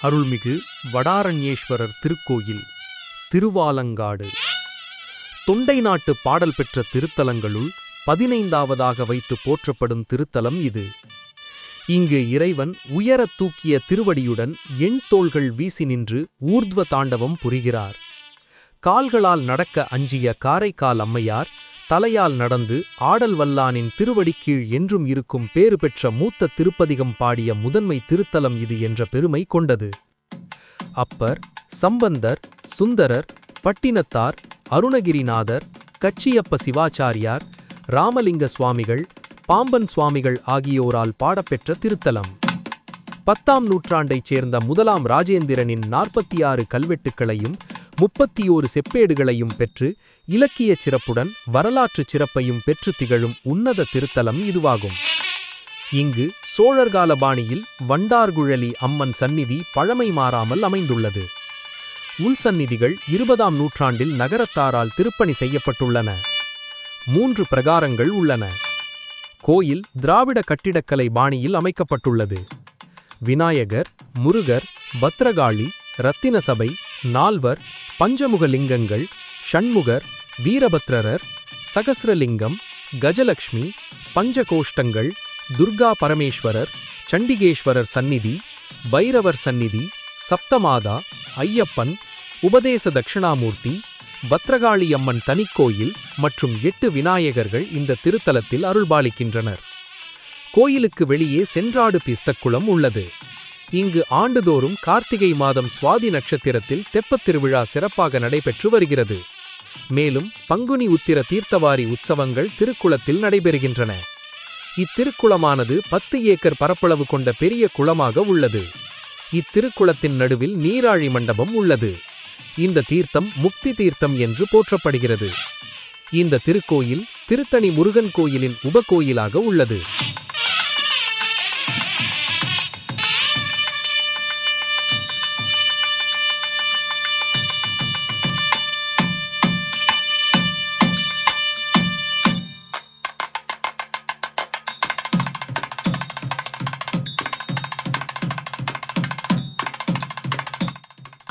அருள்மிகு வடாரண்யேஸ்வரர் திருக்கோயில் திருவாலங்காடு தொண்டை நாட்டு பாடல் பெற்ற திருத்தலங்களுள் 15ஆவதாக வைத்து போற்றப்படும் திருத்தலம் இது. இங்கு இறைவன் உயரத் தூக்கிய திருவடியுடன் எண்தோள்கள் வீசி நின்று ஊர்த்வ தாண்டவம் புரிகிறார். கால்களால் நடக்க அஞ்சிய காரைக்கால் அம்மையார் தலையால் நடந்து ஆடல் வல்லானின் திருவடிக்கீழ் என்றும் இருக்கும் பேறு பெற்ற மூத்த திருப்பதிகம் பாடிய முதன்மை திருத்தலம் இது என்ற பெருமை கொண்டது. அப்பர், சம்பந்தர், சுந்தரர், பட்டினத்தார், அருணகிரிநாதர், கச்சியப்ப சிவாச்சாரியார், ராமலிங்க சுவாமிகள், பாம்பன் சுவாமிகள் ஆகியோரால் பாடப்பெற்ற திருத்தலம். 10ஆம் நூற்றாண்டைச் சேர்ந்த முதலாம் ராஜேந்திரனின் 46 கல்வெட்டுக்களையும் 31 செப்பேடுகளையும் பெற்று இலக்கியச் சிறப்புடன் வரலாற்றுச் சிறப்பையும் பெற்று திகழும் உன்னத திருத்தலம் இதுவாகும். இங்கு சோழர்கால பாணியில் வண்டார்குழலி அம்மன் சந்நிதி பழமை மாறாமல் அமைந்துள்ளது. உள்சந்நிதிகள் 20ஆம் நூற்றாண்டில் நகரத்தாரால் திருப்பணி செய்யப்பட்டுள்ளன. 3 பிரகாரங்கள் உள்ளன. கோயில் திராவிட கட்டிடக்கலை பாணியில் அமைக்கப்பட்டுள்ளது. விநாயகர், முருகர், பத்ரகாளி, ரத்தின சபை, நால்வர், பஞ்சமுகலிங்கங்கள், ஷண்முகர், வீரபத்ரர், சகஸ்ரலிங்கம், கஜலக்ஷ்மி, பஞ்சகோஷ்டங்கள், துர்கா பரமேஸ்வரர், சண்டிகேஸ்வரர் சந்நிதி, பைரவர் சந்நிதி, சப்தமாதா, ஐயப்பன், உபதேச தட்சிணாமூர்த்தி, பத்ரகாளியம்மன் தனிக்கோயில் மற்றும் 8 விநாயகர்கள் இந்த திருத்தலத்தில் அருள்பாலிக்கின்றனர். கோயிலுக்கு வெளியே சென்றாடு பிஸ்தக்குளம் உள்ளது. இங்கு ஆண்டுதோறும் கார்த்திகை மாதம் சுவாதி நட்சத்திரத்தில் தெப்பத் திருவிழா சிறப்பாக நடைபெற்று வருகிறது. மேலும் பங்குனி உத்திர தீர்த்தவாரி உற்சவங்கள் திருக்குளத்தில் நடைபெறுகின்றன. இத்திருக்குளமானது 10 ஏக்கர் பரப்பளவு கொண்ட பெரிய குளமாக உள்ளது. இத்திருக்குளத்தின் நடுவில் நீராழி மண்டபம் உள்ளது. இந்த தீர்த்தம் முக்தி தீர்த்தம் என்று போற்றப்படுகிறது. இந்த திருக்கோயில் திருத்தணி முருகன் கோயிலின் உபகோயிலாக உள்ளது.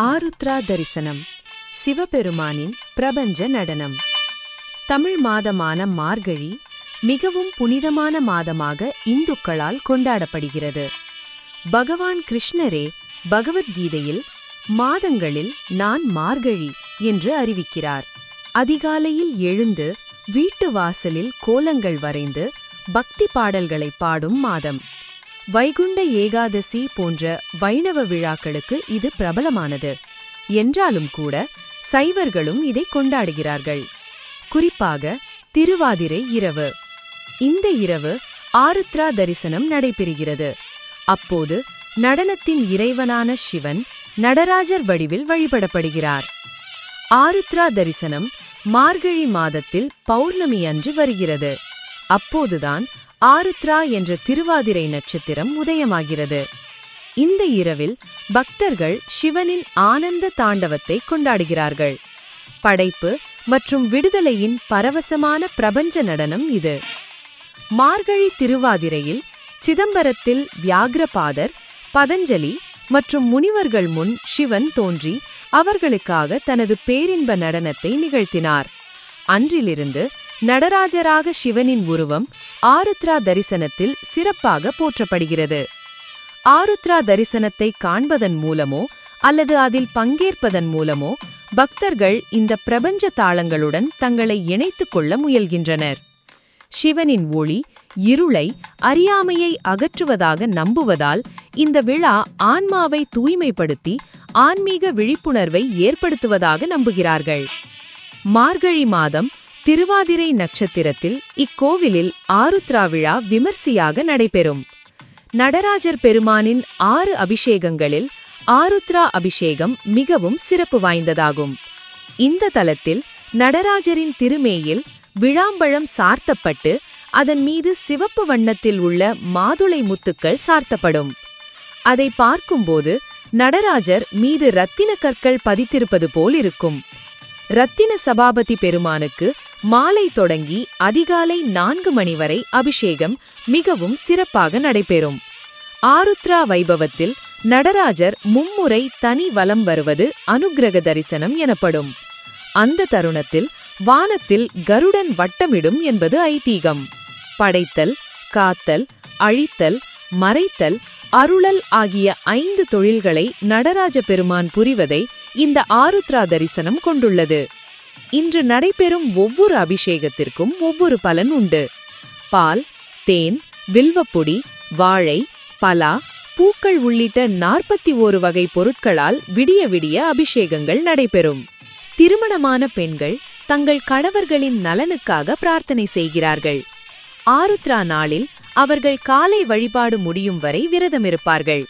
ஆருத்ரா தரிசனம், சிவபெருமானின் பிரபஞ்ச நடனம். தமிழ் மாதமான மார்கழி மிகவும் புனிதமான மாதமாக இந்துக்களால் கொண்டாடப்படுகிறது. பகவான் கிருஷ்ணரே பகவத்கீதையில் மாதங்களில் நான் மார்கழி என்று அறிவிக்கிறார். அதிகாலையில் எழுந்து வீட்டு வாசலில் கோலங்கள் வரைந்து பக்தி பாடல்களை பாடும் மாதம். வைகுண்ட ஏகாதசி போன்ற வைணவ விழாக்களுக்கு இது பிரபலமானது. என்றாலும் கூட சைவர்களும் இதை கொண்டாடுகிறார்கள். குறிப்பாக திருவாதிரை இரவு. இந்த இரவு ஆருத்ரா தரிசனம் நடைபெறுகிறது. அப்போது நடனத்தின் இறைவனான சிவன் நடராஜர் வடிவில் வழிபடப்படுகிறார். ஆருத்ரா தரிசனம் மார்கழி மாதத்தில் பௌர்ணமி அன்று வருகிறது. அப்போதுதான் ஆருத்ரா என்ற திருவாதிரை நட்சத்திரம் உதயமாகிறது. இந்த இரவில் பக்தர்கள் சிவனின் ஆனந்த தாண்டவத்தை கொண்டாடுகிறார்கள். படைப்பு மற்றும் விடுதலையின் பரவசமான பிரபஞ்ச நடனம் இது. மார்கழி திருவாதிரையில் சிதம்பரத்தில் வியாக்ரபாதர், பதஞ்சலி மற்றும் முனிவர்கள் முன் சிவன் தோன்றி அவர்களுக்காக தனது பேரின்ப நடனத்தை நிகழ்த்தினார். அன்றிலிருந்து நடராஜராக சிவனின் உருவம் ஆருத்ரா தரிசனத்தில் சிறப்பாக போற்றப்படுகிறது. ஆருத்ரா தரிசனத்தை காண்பதன் மூலமோ அல்லது அதில் பங்கேற்பதன் மூலமோ பக்தர்கள் இந்த பிரபஞ்ச தாளங்களுடன் தங்களை இணைத்துக் கொள்ள முயல்கின்றனர். சிவனின் ஒளி இருளை, அறியாமையை அகற்றுவதாக நம்புவதால் இந்த விழா ஆன்மாவை தூய்மைப்படுத்தி ஆன்மீக விழிப்புணர்வை ஏற்படுத்துவதாக நம்புகிறார்கள். மார்கழி மாதம் திருவாதிரை நட்சத்திரத்தில் இக்கோவிலில் ஆருத்ரா விழா விமர்சையாக நடைபெறும். நடராஜர் பெருமானின் 6 அபிஷேகங்களில் ஆருத்ரா அபிஷேகம் மிகவும் சிறப்பு வாய்ந்ததாகும். இந்த தலத்தில் நடராஜரின் திருமேயில் விழாம்பழம் சார்த்தப்பட்டு அதன் மீது சிவப்பு வண்ணத்தில் உள்ள மாதுளை முத்துக்கள் சார்த்தப்படும். அதை பார்க்கும்போது நடராஜர் மீது இரத்தின கற்கள் பதித்திருப்பது போல் இருக்கும். இரத்தின சபாபதி பெருமானுக்கு மாலை தொடங்கி அதிகாலை 4 மணி வரை அபிஷேகம் மிகவும் சிறப்பாக நடைபெறும். ஆருத்ரா வைபவத்தில் நடராஜர் மும்முறை தனி வலம் வருவது அனுக்கிரக தரிசனம் எனப்படும். அந்த தருணத்தில் வானத்தில் கருடன் வட்டமிடும் என்பது ஐதீகம். படைத்தல், காத்தல், அழித்தல், மறைத்தல், அருளல் ஆகிய 5 தொழில்களை நடராஜ பெருமான் புரிவதை இந்த ஆருத்ரா தரிசனம் கொண்டுள்ளது. இன்று நடைபெறும் ஒவ்வொரு அபிஷேகத்திற்கும் ஒவ்வொரு பலன் உண்டு. பால், தேன், வில்வப்பொடி, வாழை, பலா, பூக்கள் உள்ளிட்ட 41 வகை பொருட்களால் விடிய விடிய அபிஷேகங்கள் நடைபெறும். திருமணமான பெண்கள் தங்கள் கணவர்களின் நலனுக்காக பிரார்த்தனை செய்கிறார்கள். ஆருத்ரா நாளில் அவர்கள் காலை வழிபாடு முடியும் வரை விரதமிருப்பார்கள்.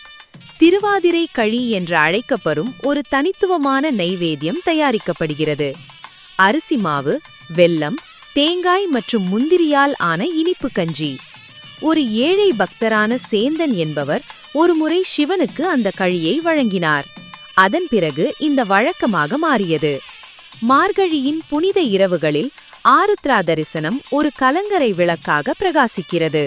திருவாதிரை களி என்று அழைக்கப்படும் ஒரு தனித்துவமான நைவேத்தியம் தயாரிக்கப்படுகிறது. அரிசி மாவு, வெல்லம், தேங்காய் மற்றும் முந்திரியால் ஆன இனிப்பு கஞ்சி. ஒரு ஏழை பக்தரான சேந்தன் என்பவர் ஒருமுறை சிவனுக்கு அந்த களியை வழங்கினார். அதன் பிறகு இந்த வழக்கமாக மாறியது. மார்கழியின் புனித இரவுகளில் ஆருத்ரா தரிசனம் ஒரு கலங்கரை விளக்காக பிரகாசிக்கிறது.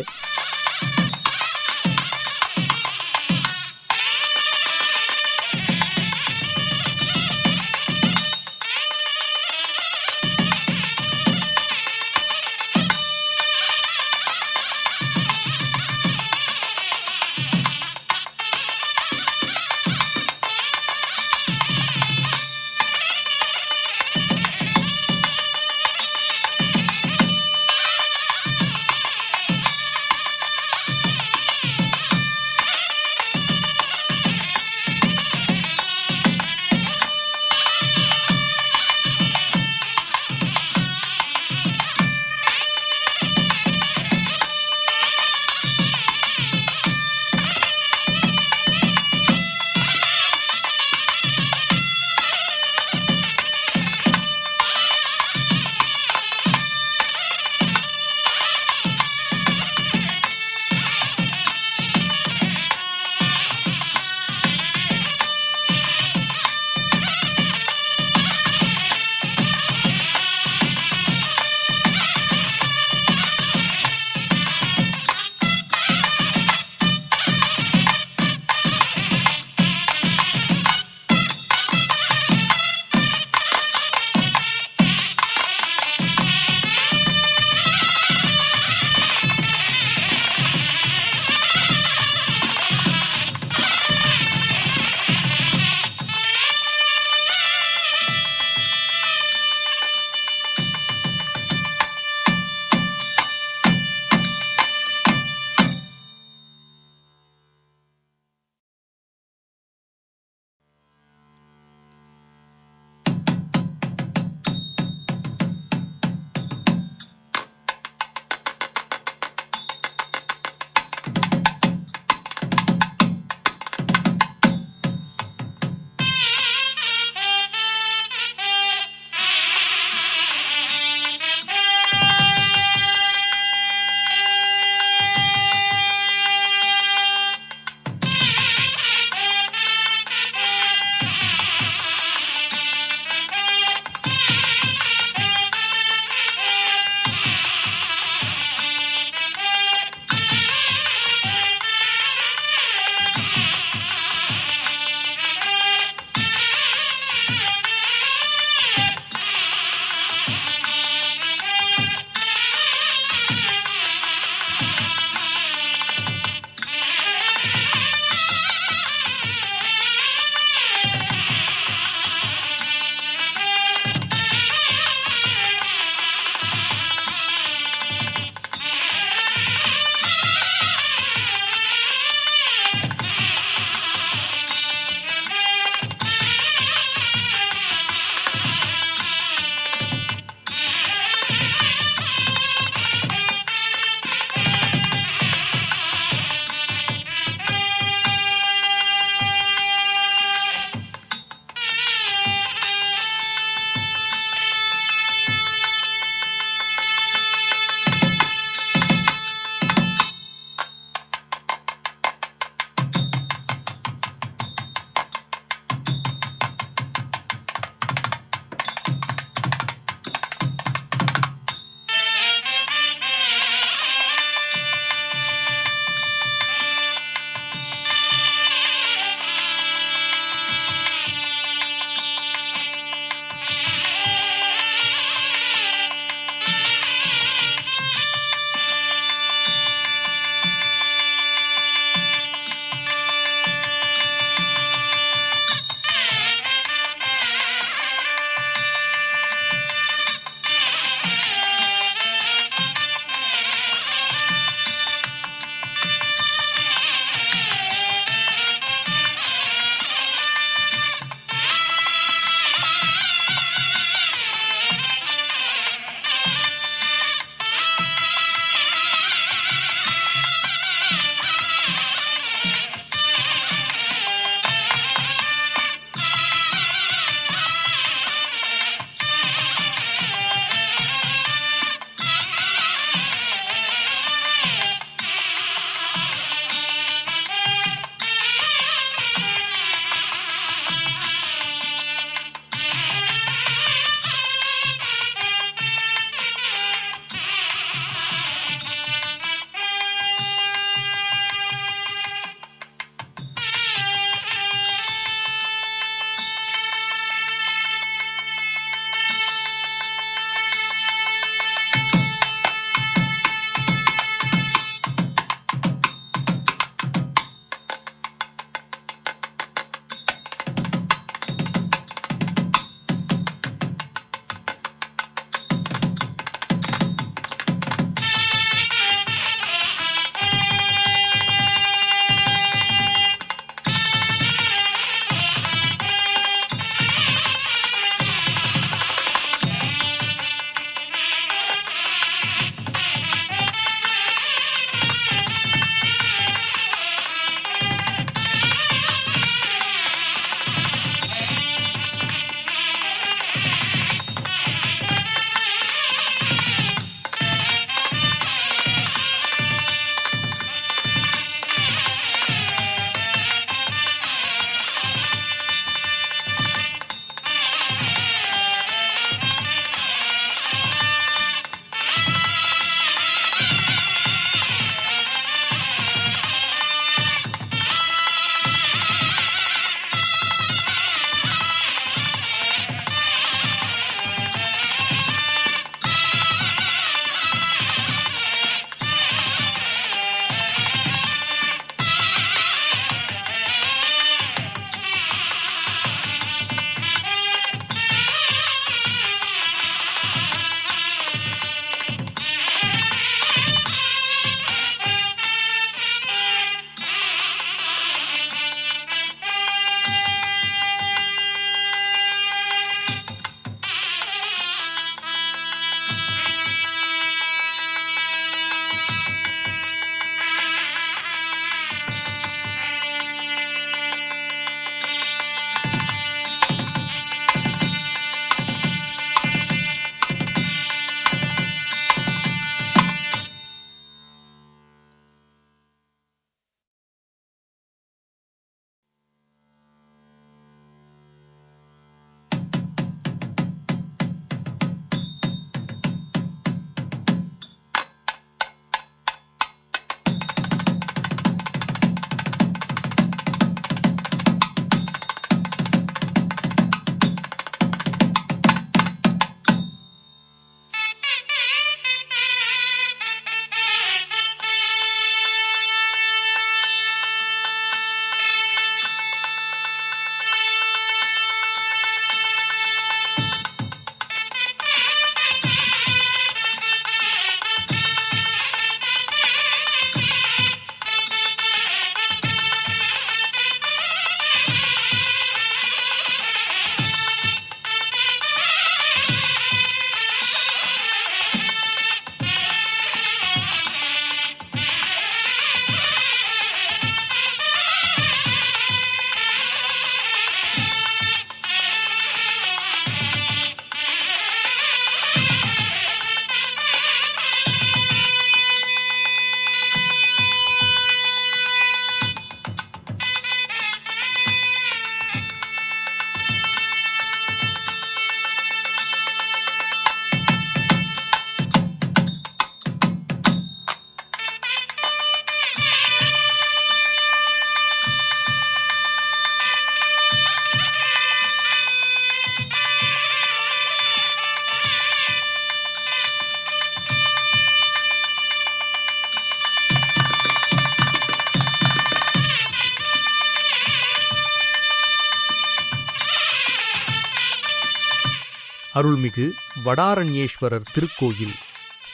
அருள்மிகு வடாரண்யேஸ்வரர் திருக்கோயில்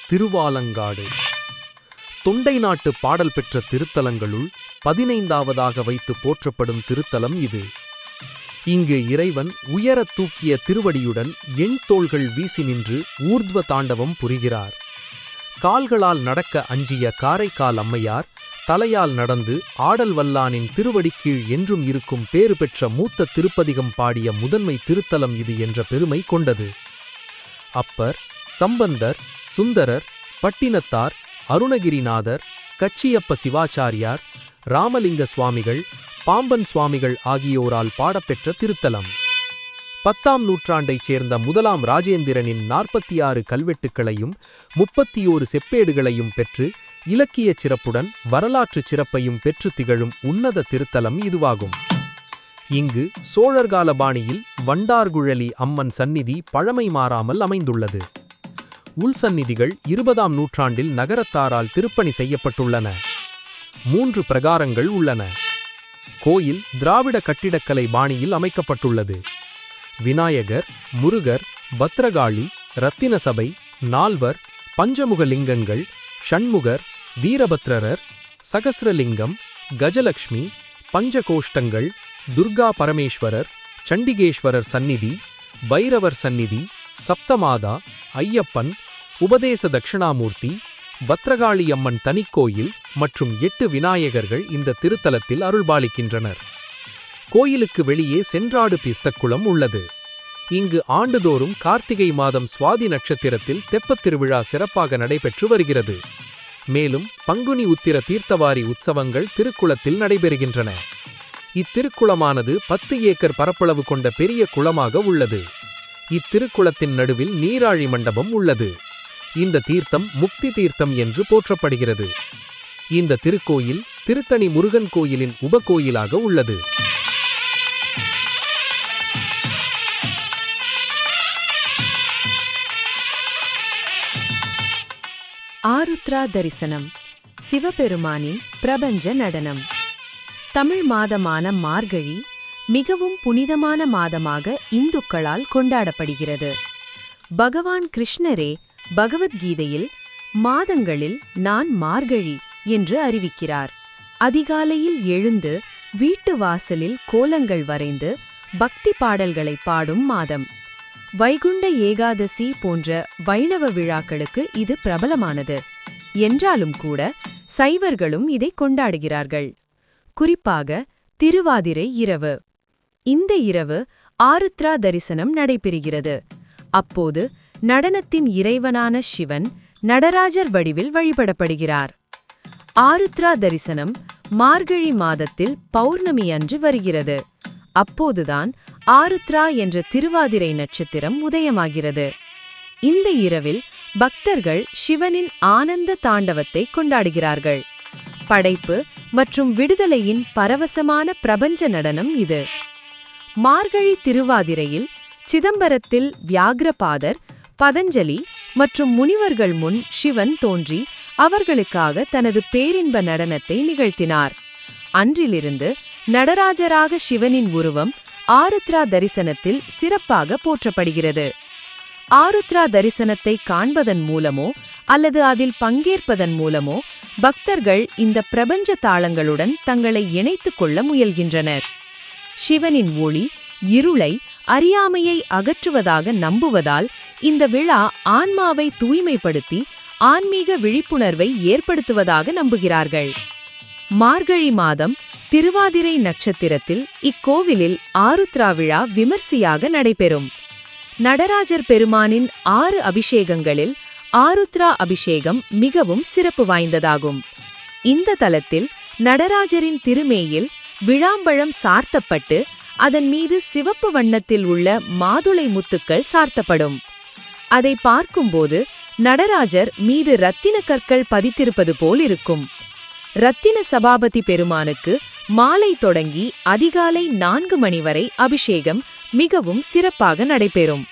திருவாலங்காடு. தொண்டை நாட்டு பாடல் பெற்ற திருத்தலங்களுள் 15ஆவதாக வைத்து போற்றப்படும் திருத்தலம் இது. இங்கு இறைவன் உயரத் தூக்கிய திருவடியுடன் எண்தோள்கள் வீசி நின்று ஊர்த்வ தாண்டவம் புரிகிறார். கால்களால் நடக்க அஞ்சிய காரைக்கால் அம்மையார் தலையால் நடந்து ஆடல் வல்லானின் திருவடிக்கீழ் என்றும் இருக்கும் பேறு பெற்ற மூத்த திருப்பதிகம் பாடிய முதன்மை திருத்தலம் இது என்ற பெருமை கொண்டது. அப்பர், சம்பந்தர், சுந்தரர், பட்டினத்தார், அருணகிரிநாதர், கச்சியப்ப சிவாச்சாரியார், ராமலிங்க சுவாமிகள், பாம்பன் சுவாமிகள் ஆகியோரால் பாடப்பெற்ற திருத்தலம். 10ஆம் நூற்றாண்டைச் சேர்ந்த முதலாம் ராஜேந்திரனின் 46 கல்வெட்டுக்களையும் 31 செப்பேடுகளையும் பெற்று இலக்கியச் சிறப்புடன் வரலாற்றுச் சிறப்பையும் பெற்று திகழும் உன்னத திருத்தலம் இதுவாகும். இங்கு சோழர்கால பாணியில் வண்டார்குழலி அம்மன் சந்நிதி பழமை மாறாமல் அமைந்துள்ளது. உள்சந்நிதிகள் 20ஆம் நூற்றாண்டில் நகரத்தாரால் திருப்பணி செய்யப்பட்டுள்ளன. 3 பிரகாரங்கள் உள்ளன. கோயில் திராவிட கட்டிடக்கலை பாணியில் அமைக்கப்பட்டுள்ளது. விநாயகர், முருகர், பத்ரகாளி, ரத்தின சபை, நால்வர், பஞ்சமுக லிங்கங்கள், ஷண்முகர், வீரபத்ரர், சகஸ்ரலிங்கம், கஜலக்ஷ்மி, பஞ்சகோஷ்டங்கள், துர்கா பரமேஸ்வரர், சண்டிகேஸ்வரர் சந்நிதி, பைரவர் சந்நிதி, சப்தமாதா, ஐயப்பன், உபதேச தட்சிணாமூர்த்தி, பத்ரகாளி அம்மன் தனிக்கோயில் மற்றும் 8 விநாயகர்கள் இந்த திருத்தலத்தில் அருள்பாலிக்கின்றனர். கோயிலுக்கு வெளியே சென்றாடு பிஸ்தக்குளம் உள்ளது. இங்கு ஆண்டுதோறும் கார்த்திகை மாதம் சுவாதி நட்சத்திரத்தில் தெப்பத் திருவிழா சிறப்பாக நடைபெற்று வருகிறது. மேலும் பங்குனி உத்திர தீர்த்தவாரி உற்சவங்கள் திருக்குளத்தில் நடைபெறுகின்றன. இத்திருக்குளமானது 10 ஏக்கர் பரப்பளவு கொண்ட பெரிய குளமாக உள்ளது. இத்திருக்குளத்தின் நடுவில் நீராழி மண்டபம் உள்ளது. இந்த தீர்த்தம் முக்தி தீர்த்தம் என்று போற்றப்படுகிறது. இந்த திருக்கோயில் திருத்தணி முருகன் கோயிலின் உபகோயிலாக உள்ளது. ஆருத்ரா தரிசனம், சிவபெருமானின் பிரபஞ்ச நடனம். தமிழ் மாதமான மார்கழி மிகவும் புனிதமான மாதமாக இந்துக்களால் கொண்டாடப்படுகிறது. பகவான் கிருஷ்ணரே பகவத்கீதையில் மாதங்களில் நான் மார்கழி என்று அறிவிக்கிறார். அதிகாலையில் எழுந்து வீட்டு வாசலில் கோலங்கள் வரைந்து பக்தி பாடல்களை பாடும் மாதம். வைகுண்ட ஏகாதசி போன்ற வைணவ விழாக்களுக்கு இது பிரபலமானது. என்றாலும் கூட சைவர்களும் இதை கொண்டாடுகிறார்கள். குறிப்பாக திருவாதிரை இரவு. இந்த இரவு ஆருத்ரா தரிசனம் நடைபெறுகிறது. அப்போது நடனத்தின் இறைவனான சிவன் நடராஜர் வடிவில் வழிபடப்படுகிறார். ஆருத்ரா தரிசனம் மார்கழி மாதத்தில் பௌர்ணமி அன்று வருகிறது. அப்போதுதான் ஆருத்ரா என்ற திருவாதிரை நட்சத்திரம் உதயமாகிறது. இந்த இரவில் பக்தர்கள் சிவனின் ஆனந்த தாண்டவத்தை கொண்டாடுகிறார்கள். படைப்பு மற்றும் விடுதலையின் பரவசமான பிரபஞ்ச நடனம் இது. மார்கழி திருவாதிரையில் சிதம்பரத்தில் வியாக்ரபாதர், பதஞ்சலி மற்றும் முனிவர்கள் முன் சிவன் தோன்றி அவர்களுக்காக தனது பேரின்ப நடனத்தை நிகழ்த்தினார். அன்றிலிருந்து நடராஜராக சிவனின் உருவம் ஆருத்ரா தரிசனத்தில் சிறப்பாக போற்றப்படுகிறது. ஆருத்ரா தரிசனத்தை காண்பதன் மூலமோ அல்லது அதில் பங்கேற்பதன் மூலமோ பக்தர்கள் இந்த பிரபஞ்ச தாளங்களுடன் தங்களை இணைத்துக் கொள்ள முயல்கின்றனர். சிவனின் ஒளி இருளை, அறியாமையை அகற்றுவதாக நம்புவதால் இந்த விழா ஆன்மாவை தூய்மைப்படுத்தி ஆன்மீக விழிப்புணர்வை ஏற்படுத்துவதாக நம்புகிறார்கள். மார்கழி மாதம் திருவாதிரை நட்சத்திரத்தில் இக்கோவிலில் ஆருத்ரா விழா விமர்சையாக நடைபெறும். நடராஜர் பெருமானின் 6 அபிஷேகங்களில் ஆருத்ரா அபிஷேகம் மிகவும் சிறப்பு வாய்ந்ததாகும். இந்த தலத்தில் நடராஜரின் திருமேயில் விழாம்பழம் சார்த்தப்பட்டு அதன் மீது சிவப்பு வண்ணத்தில் உள்ள மாதுளை முத்துக்கள் சார்த்தப்படும். அதை பார்க்கும்போது நடராஜர் மீது இரத்தின கற்கள் பதித்திருப்பது போல் இருக்கும். இரத்தின சபாபதி பெருமானுக்கு மாலை தொடங்கி அதிகாலை 4 மணி வரை அபிஷேகம் மிகவும் சிறப்பாக நடைபெறும்.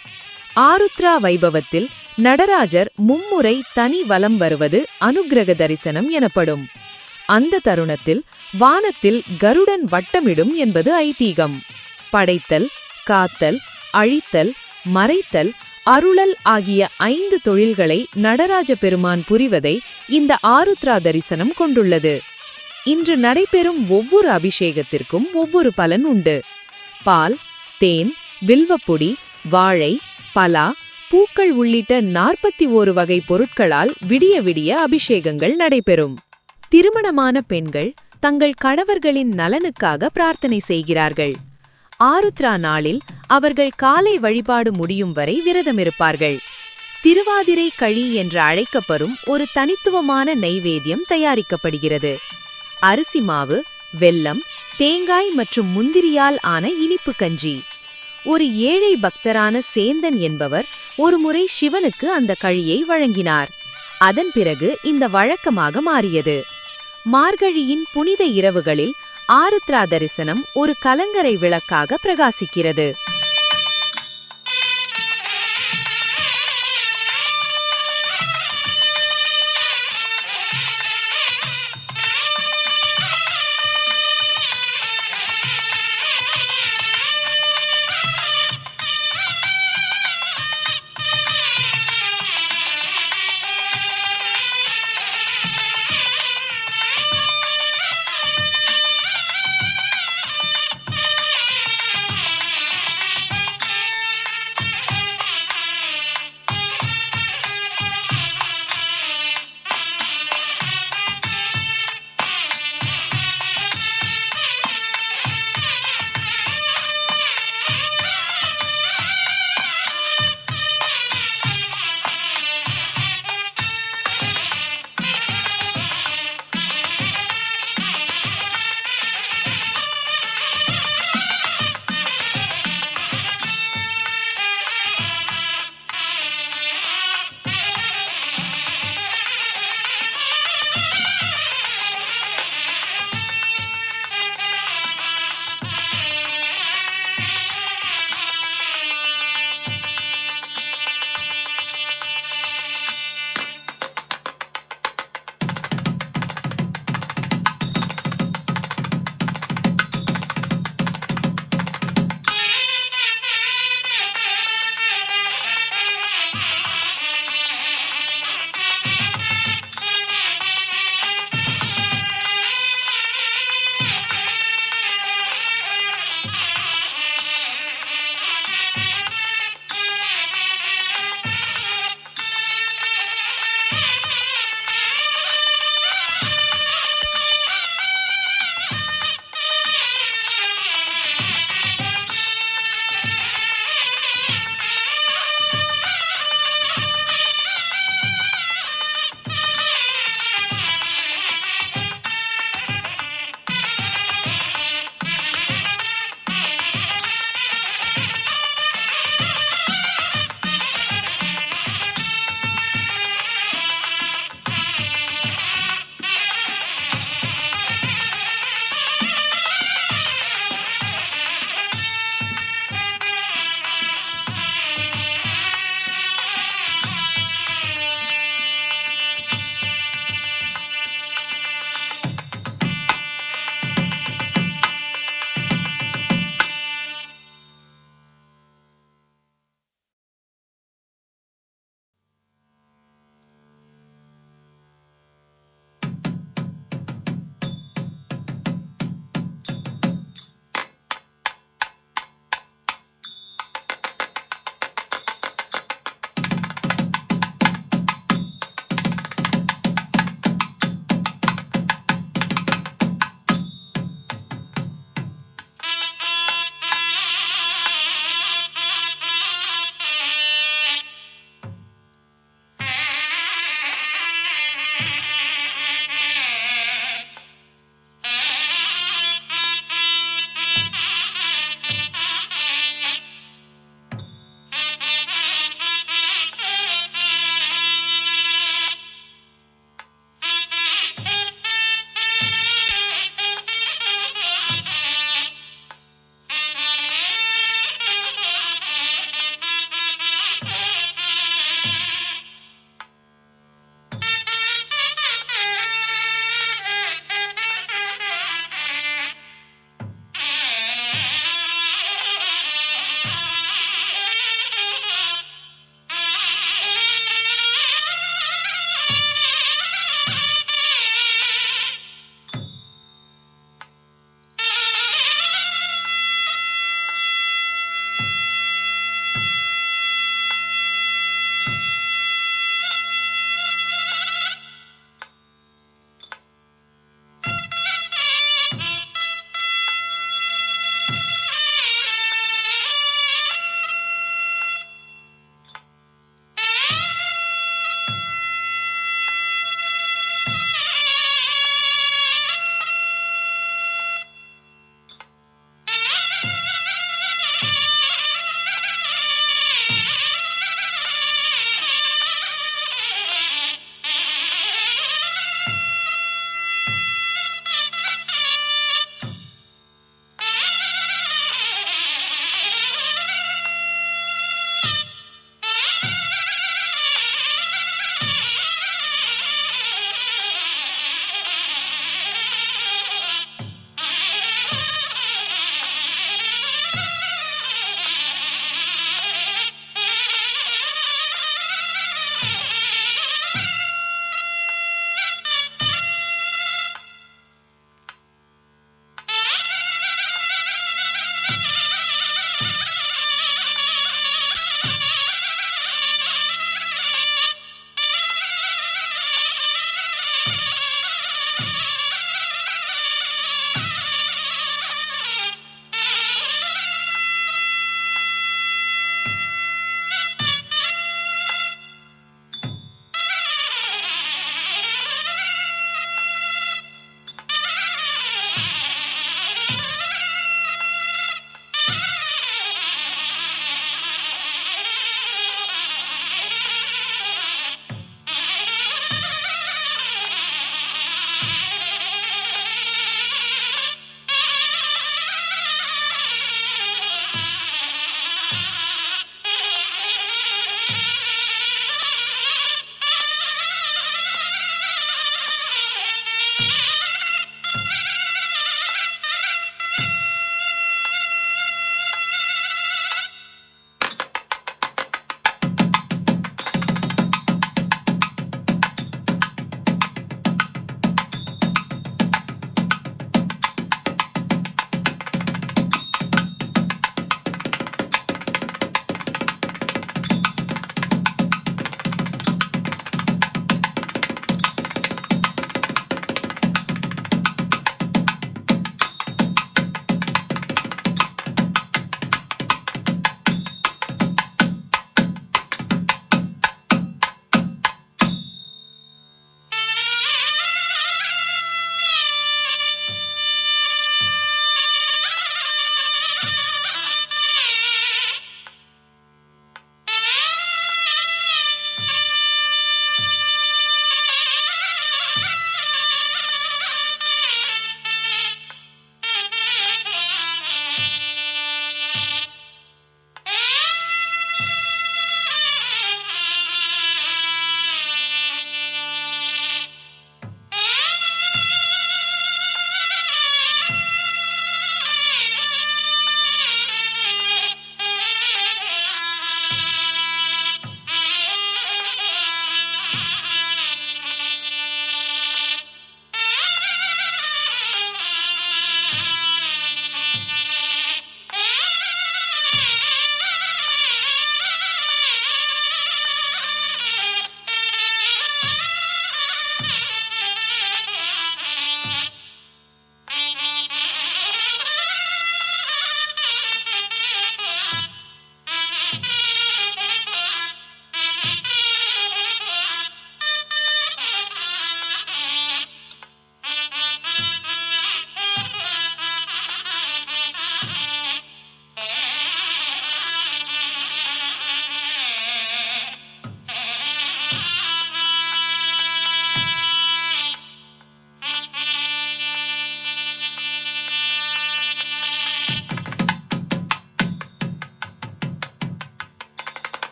ஆருத்ரா வைபவத்தில் நடராஜர் மும்முறை தனி வலம் வருவது அனுக்கிரக தரிசனம் எனப்படும். அந்த தருணத்தில் வானத்தில் கருடன் வட்டமிடும் என்பது ஐதீகம். படைத்தல், காத்தல், அழித்தல், மறைத்தல் அருளல் ஆகிய 5 தொழில்களை நடராஜ பெருமான் புரிவதை இந்த ஆருத்ரா தரிசனம் கொண்டுள்ளது. இன்று நடைபெறும் ஒவ்வொரு அபிஷேகத்திற்கும் ஒவ்வொரு பலன் உண்டு. பால், தேன், வில்வப்பொடி, வாழை, பலா, பூக்கள் உள்ளிட்ட 41 வகை பொருட்களால் விடிய விடிய அபிஷேகங்கள் நடைபெறும். திருமணமான பெண்கள் தங்கள் கணவர்களின் நலனுக்காக பிரார்த்தனை செய்கிறார்கள். ஆருத்ரா நாளில் அவர்கள் காலை வழிபாடு முடியும் வரை விரதமிருப்பார்கள். திருவாதிரை களி என்று அழைக்கப்படும் ஒரு தனித்துவமான நைவேத்தியம் தயாரிக்கப்படுகிறது. அரிசி மாவு, வெல்லம், தேங்காய் மற்றும் முந்திரியால் ஆன இனிப்பு கஞ்சி. ஒரு ஏழை பக்தரான சேந்தன் என்பவர் ஒருமுறை சிவனுக்கு அந்த களியை வழங்கினார். அதன் பிறகு இந்த வழக்கமாக மாறியது. மார்கழியின் புனித இரவுகளில் ஆருத்ரா தரிசனம் ஒரு கலங்கரை விளக்காக பிரகாசிக்கிறது.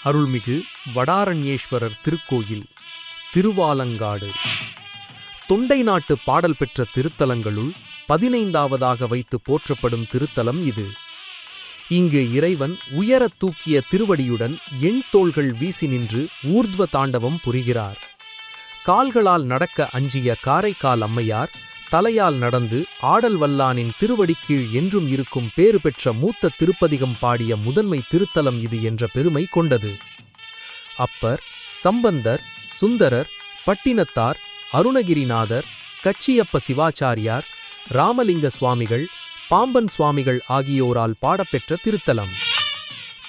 அருள்மிகு வடாரண்யேஸ்வரர் திருக்கோயில் திருவாலங்காடு தொண்டை நாட்டு பாடல் பெற்ற திருத்தலங்களுள் 15ஆவதாக வைத்து போற்றப்படும் திருத்தலம் இது. இங்கு இறைவன் உயரத் தூக்கிய திருவடியுடன் எண்தோள்கள் வீசி நின்று ஊர்த்வ தாண்டவம் புரிகிறார். கால்களால் நடக்க அஞ்சிய காரைக்கால் அம்மையார் தலையால் நடந்து ஆடல் வல்லானின் திருவடிக்கீழ் என்றும் இருக்கும் பேறு பெற்ற மூத்த திருப்பதிகம் பாடிய முதன்மை திருத்தலம் இது என்ற பெருமை கொண்டது. அப்பர், சம்பந்தர், சுந்தரர், பட்டினத்தார், அருணகிரிநாதர், கச்சியப்ப சிவாச்சாரியார், ராமலிங்க சுவாமிகள், பாம்பன் சுவாமிகள் ஆகியோரால் பாடப்பெற்ற திருத்தலம்.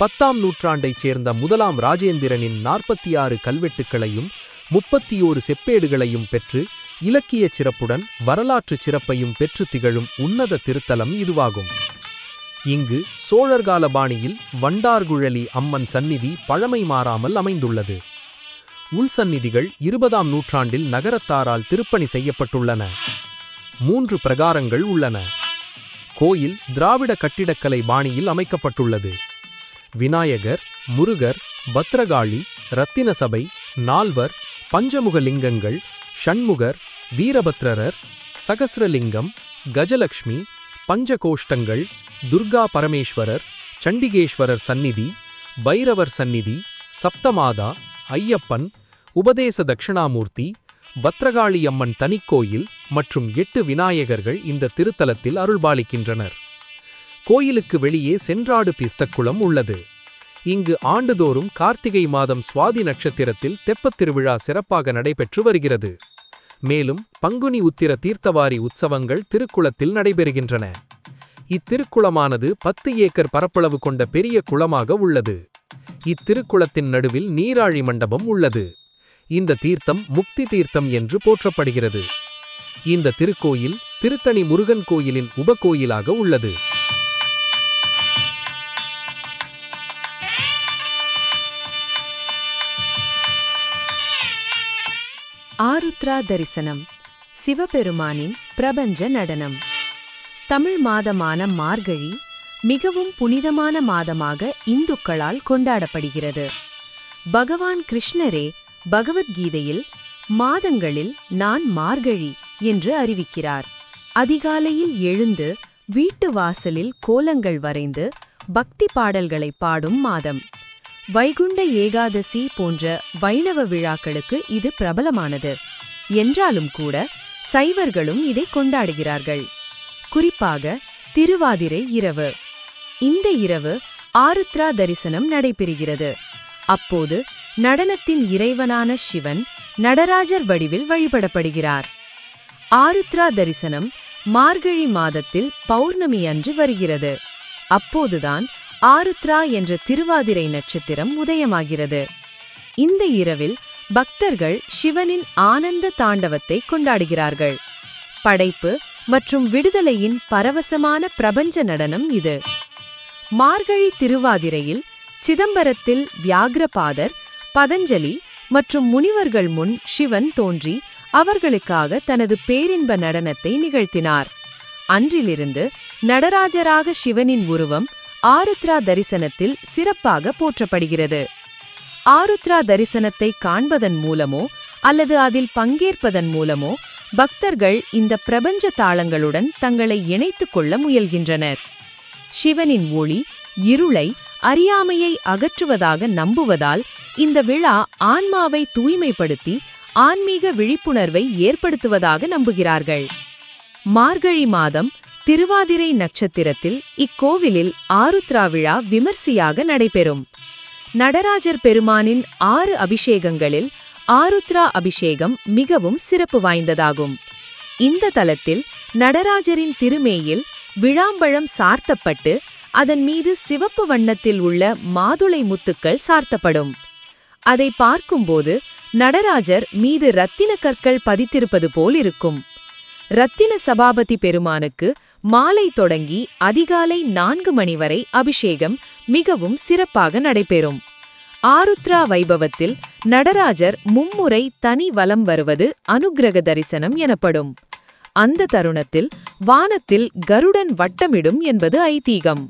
10ஆம் நூற்றாண்டைச் சேர்ந்த முதலாம் ராஜேந்திரனின் 46 கல்வெட்டுக்களையும் 31 செப்பேடுகளையும் பெற்று இலக்கியச் சிறப்புடன் வரலாற்றுச் சிறப்பையும் பெற்று திகழும் உன்னத திருத்தலம் இதுவாகும். இங்கு சோழர்கால பாணியில் வண்டார்குழலி அம்மன் சந்நிதி பழமை மாறாமல் அமைந்துள்ளது. உள்சந்நிதிகள் 20ஆம் நூற்றாண்டில் நகரத்தாரால் திருப்பணி செய்யப்பட்டுள்ளன. 3 பிரகாரங்கள் உள்ளன. கோயில் திராவிட கட்டிடக்கலை பாணியில் அமைக்கப்பட்டுள்ளது. விநாயகர், முருகர், பத்ரகாளி, ரத்தின சபை, நால்வர், பஞ்சமுக லிங்கங்கள், ஷண்முகர், வீரபத்ரர், சகஸ்ரலிங்கம், கஜலக்ஷ்மி, பஞ்சகோஷ்டங்கள், துர்கா பரமேஸ்வரர், சண்டிகேஸ்வரர் சந்நிதி, பைரவர் சந்நிதி, சப்தமாதா, ஐயப்பன், உபதேச தட்சிணாமூர்த்தி, பத்ரகாளியம்மன் தனிக்கோயில் மற்றும் 8 விநாயகர்கள் இந்த திருத்தலத்தில் அருள்பாலிக்கின்றனர். கோயிலுக்கு வெளியே சென்றாடு பிஸ்தக்குளம் உள்ளது. இங்கு ஆண்டுதோறும் கார்த்திகை மாதம் சுவாதி நட்சத்திரத்தில் தெப்பத் திருவிழா சிறப்பாக நடைபெற்று வருகிறது. மேலும் பங்குனி உத்திர தீர்த்தவாரி உற்சவங்கள் திருக்குளத்தில் நடைபெறுகின்றன. இத்திருக்குளமானது 10 ஏக்கர் பரப்பளவு கொண்ட பெரிய குளமாக உள்ளது. இத்திருக்குளத்தின் நடுவில் நீராழி மண்டபம் உள்ளது. இந்த தீர்த்தம் முக்தி தீர்த்தம் என்று போற்றப்படுகிறது. இந்த திருக்கோயில் திருத்தணி முருகன் கோயிலின் உபகோயிலாக உள்ளது. ஆருத்ரா தரிசனம், சிவபெருமானின் பிரபஞ்ச நடனம். தமிழ் மாதமான மார்கழி மிகவும் புனிதமான மாதமாக இந்துக்களால் கொண்டாடப்படுகிறது. பகவான் கிருஷ்ணரே பகவத்கீதையில் மாதங்களில் நான் மார்கழி என்று அறிவிக்கிறார். அதிகாலையில் எழுந்து வீட்டு வாசலில் கோலங்கள் வரைந்து பக்தி பாடல்களை பாடும் மாதம். வைகுண்ட ஏகாதசி போன்ற வைணவ விழாக்களுக்கு இது பிரபலமானது. என்றாலும் கூட சைவர்களும் இதை கொண்டாடுகிறார்கள். குறிப்பாக திருவாதிரை இரவு. இந்த இரவு ஆருத்ரா தரிசனம் நடைபெறுகிறது. அப்போது நடனத்தின் இறைவனான சிவன் நடராஜர் வடிவில் வழிபடப்படுகிறார். ஆருத்ரா தரிசனம் மார்கழி மாதத்தில் பௌர்ணமி அன்று வருகிறது. அப்போதுதான் ஆருத்ரா என்ற திருவாதிரை நட்சத்திரம் உதயமாகிறது. இந்த இரவில் பக்தர்கள் சிவனின் ஆனந்த தாண்டவத்தை கொண்டாடுகிறார்கள். படைப்பு மற்றும் விடுதலையின் பரவசமான பிரபஞ்ச நடனம் இது. மார்கழி திருவாதிரையில் சிதம்பரத்தில் வியாக்ரபாதர், பதஞ்சலி மற்றும் முனிவர்கள் முன் சிவன் தோன்றி அவர்களுக்காக தனது பேரின்ப நடனத்தை நிகழ்த்தினார். அன்றிலிருந்து நடராஜராக சிவனின் உருவம் ஆருத்ரா தரிசனத்தில் சிறப்பாக போற்றப்படுகிறது. ஆருத்ரா தரிசனத்தை காண்பதன் மூலமோ அல்லது அதில் பங்கேற்பதன் மூலமோ பக்தர்கள் இந்த பிரபஞ்ச தாளங்களுடன் தங்களை இணைத்துக் கொள்ள முயல்கின்றனர். சிவனின் ஒளி இருளை, அறியாமையை அகற்றுவதாக நம்புவதால் இந்த விழா ஆன்மாவை தூய்மைப்படுத்தி ஆன்மீக விழிப்புணர்வை ஏற்படுத்துவதாக நம்புகிறார்கள். மார்கழி மாதம் திருவாதிரை நட்சத்திரத்தில் இக்கோவிலில் ஆருத்ரா விழா விமர்சையாக நடைபெறும். நடராஜர் பெருமானின் 6 அபிஷேகங்களில் ஆருத்ரா அபிஷேகம் மிகவும் சிறப்பு வாய்ந்ததாகும். இந்த தலத்தில் நடராஜரின் திருமேயில் விழாம்பழம் சார்த்தப்பட்டு அதன் மீது சிவப்பு வண்ணத்தில் உள்ள மாதுளை முத்துக்கள் சார்த்தப்படும். அதை பார்க்கும்போது நடராஜர் மீது இரத்தின கற்கள் பதித்திருப்பது போல் இருக்கும். இரத்தின சபாபதி பெருமானுக்கு மாலை தொடங்கி அதிகாலை 4 மணி வரை அபிஷேகம் மிகவும் சிறப்பாக நடைபெறும். ஆருத்ரா வைபவத்தில் நடராஜர் மும்முறை தனி வலம் வருவது அனுக்கிரக தரிசனம் எனப்படும். அந்த தருணத்தில் வானத்தில் கருடன் வட்டமிடும் என்பது ஐதீகம்.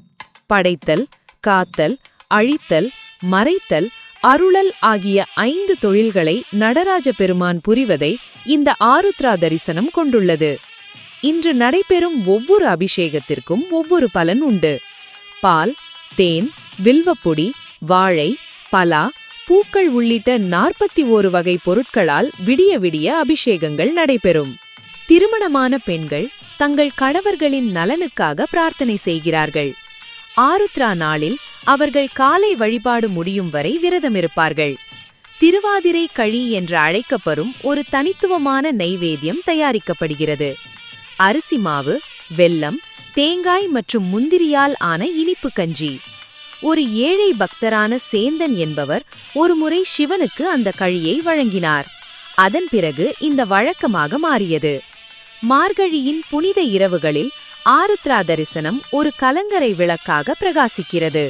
படைத்தல், காத்தல், அழித்தல், மறைத்தல் அருளல் ஆகிய 5 தொழில்களை நடராஜ பெருமான் புரிவதை இந்த ஆருத்ரா தரிசனம் கொண்டுள்ளது. இன்று நடைபெறும் ஒவ்வொரு அபிஷேகத்திற்கும் ஒவ்வொரு பலன் உண்டு. பால், தேன், வில்வப்பொடி, வாழை, பலா, பூக்கள் உள்ளிட்ட 41 வகை பொருட்களால் விடிய விடிய அபிஷேகங்கள் நடைபெறும். திருமணமான பெண்கள் தங்கள் கணவர்களின் நலனுக்காக பிரார்த்தனை செய்கிறார்கள். ஆருத்ரா நாளில் அவர்கள் காலை வழிபாடு முடியும் வரை விரதமிருப்பார்கள். திருவாதிரை களி என்று அழைக்கப்படும் ஒரு தனித்துவமான நைவேத்தியம் தயாரிக்கப்படுகிறது. அரிசி மாவு, வெல்லம், தேங்காய் மற்றும் முந்திரியால் ஆன இனிப்பு கஞ்சி. ஒரு ஏழை பக்தரான சேந்தன் என்பவர் ஒருமுறை சிவனுக்கு அந்த களியை வழங்கினார். அதன் பிறகு இந்த வழக்கமாக மாறியது. மார்கழியின் புனித இரவுகளில் ஆருத்ரா தரிசனம் ஒரு கலங்கரை விளக்காக பிரகாசிக்கிறது.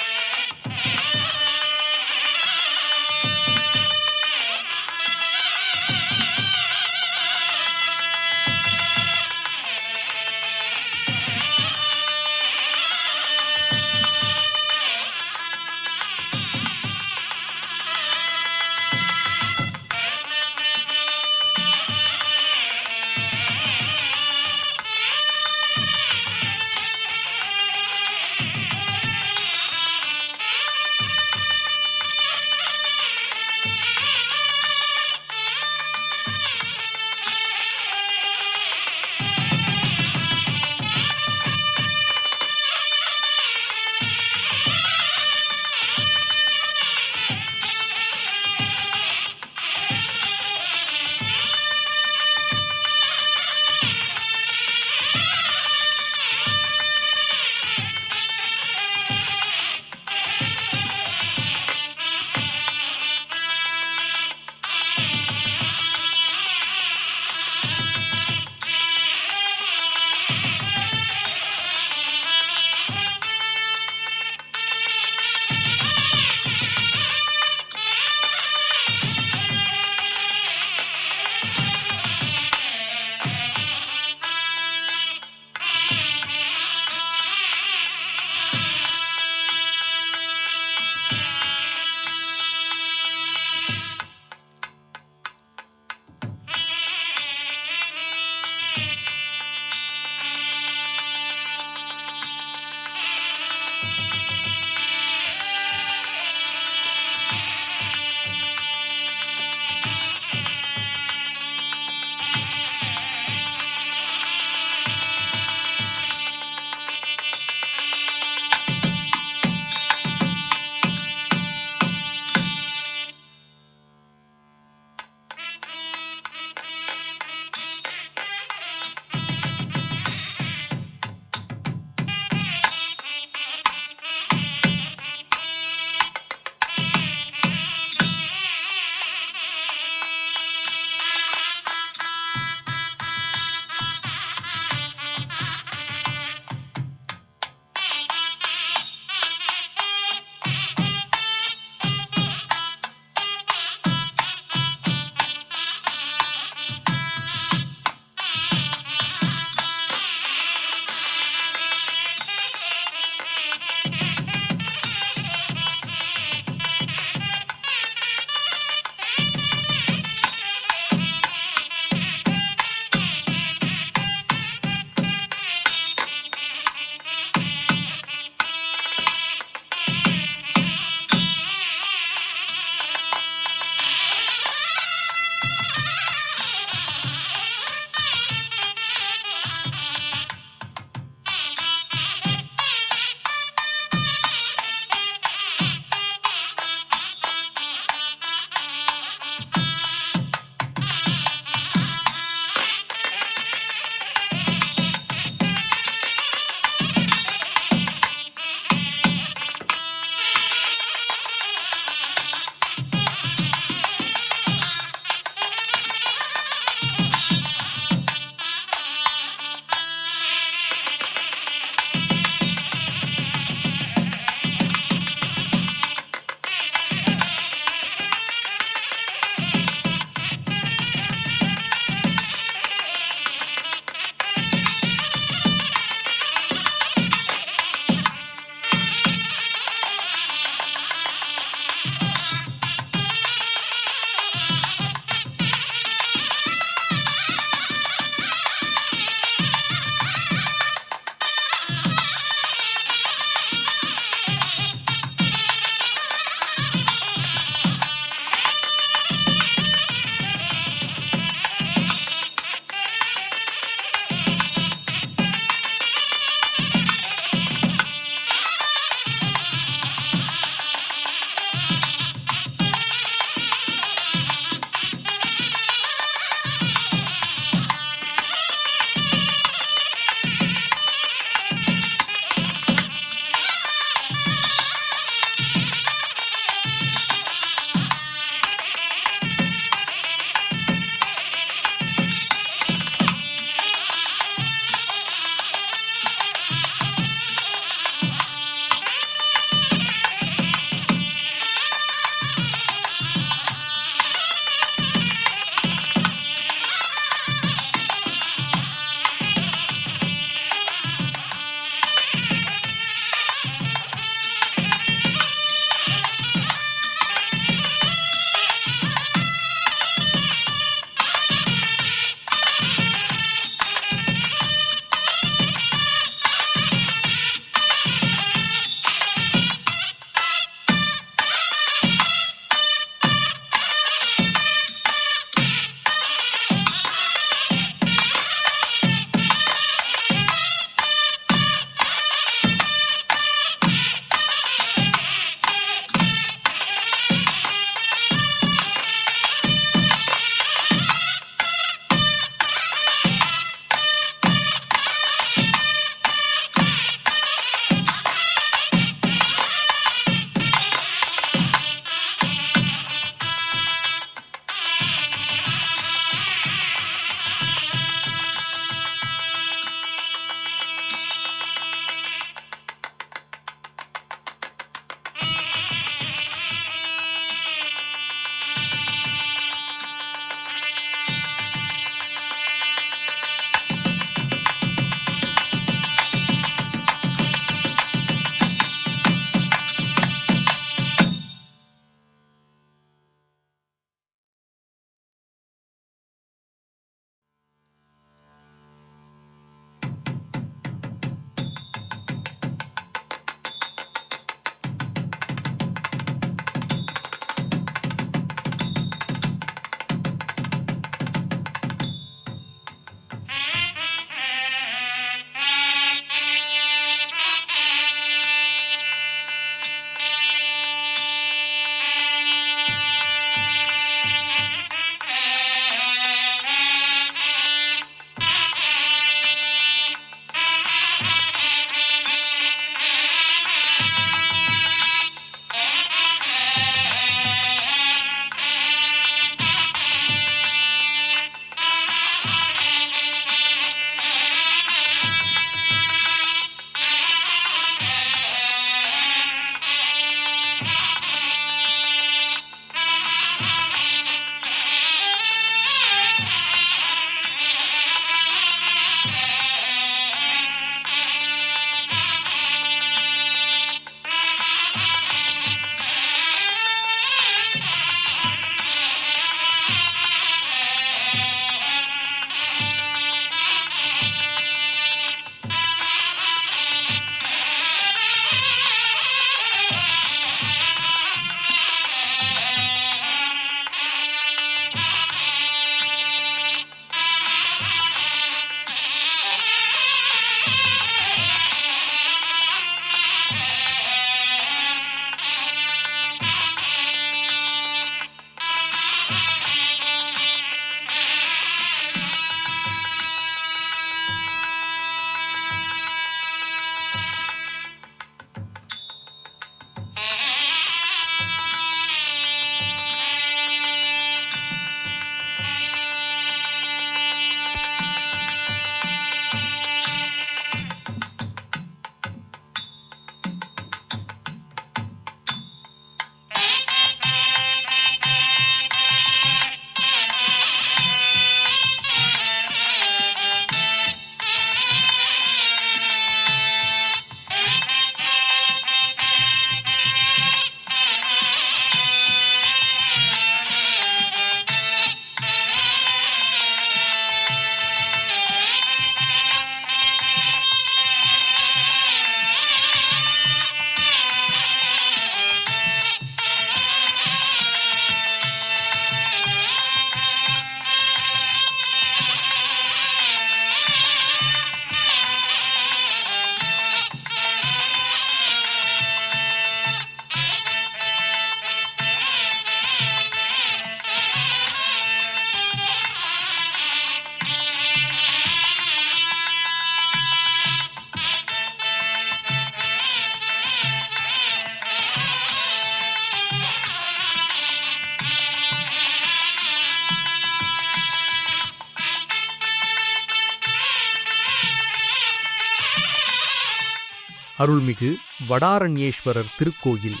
அருள்மிகு வடாரண்யேஸ்வரர் திருக்கோயில்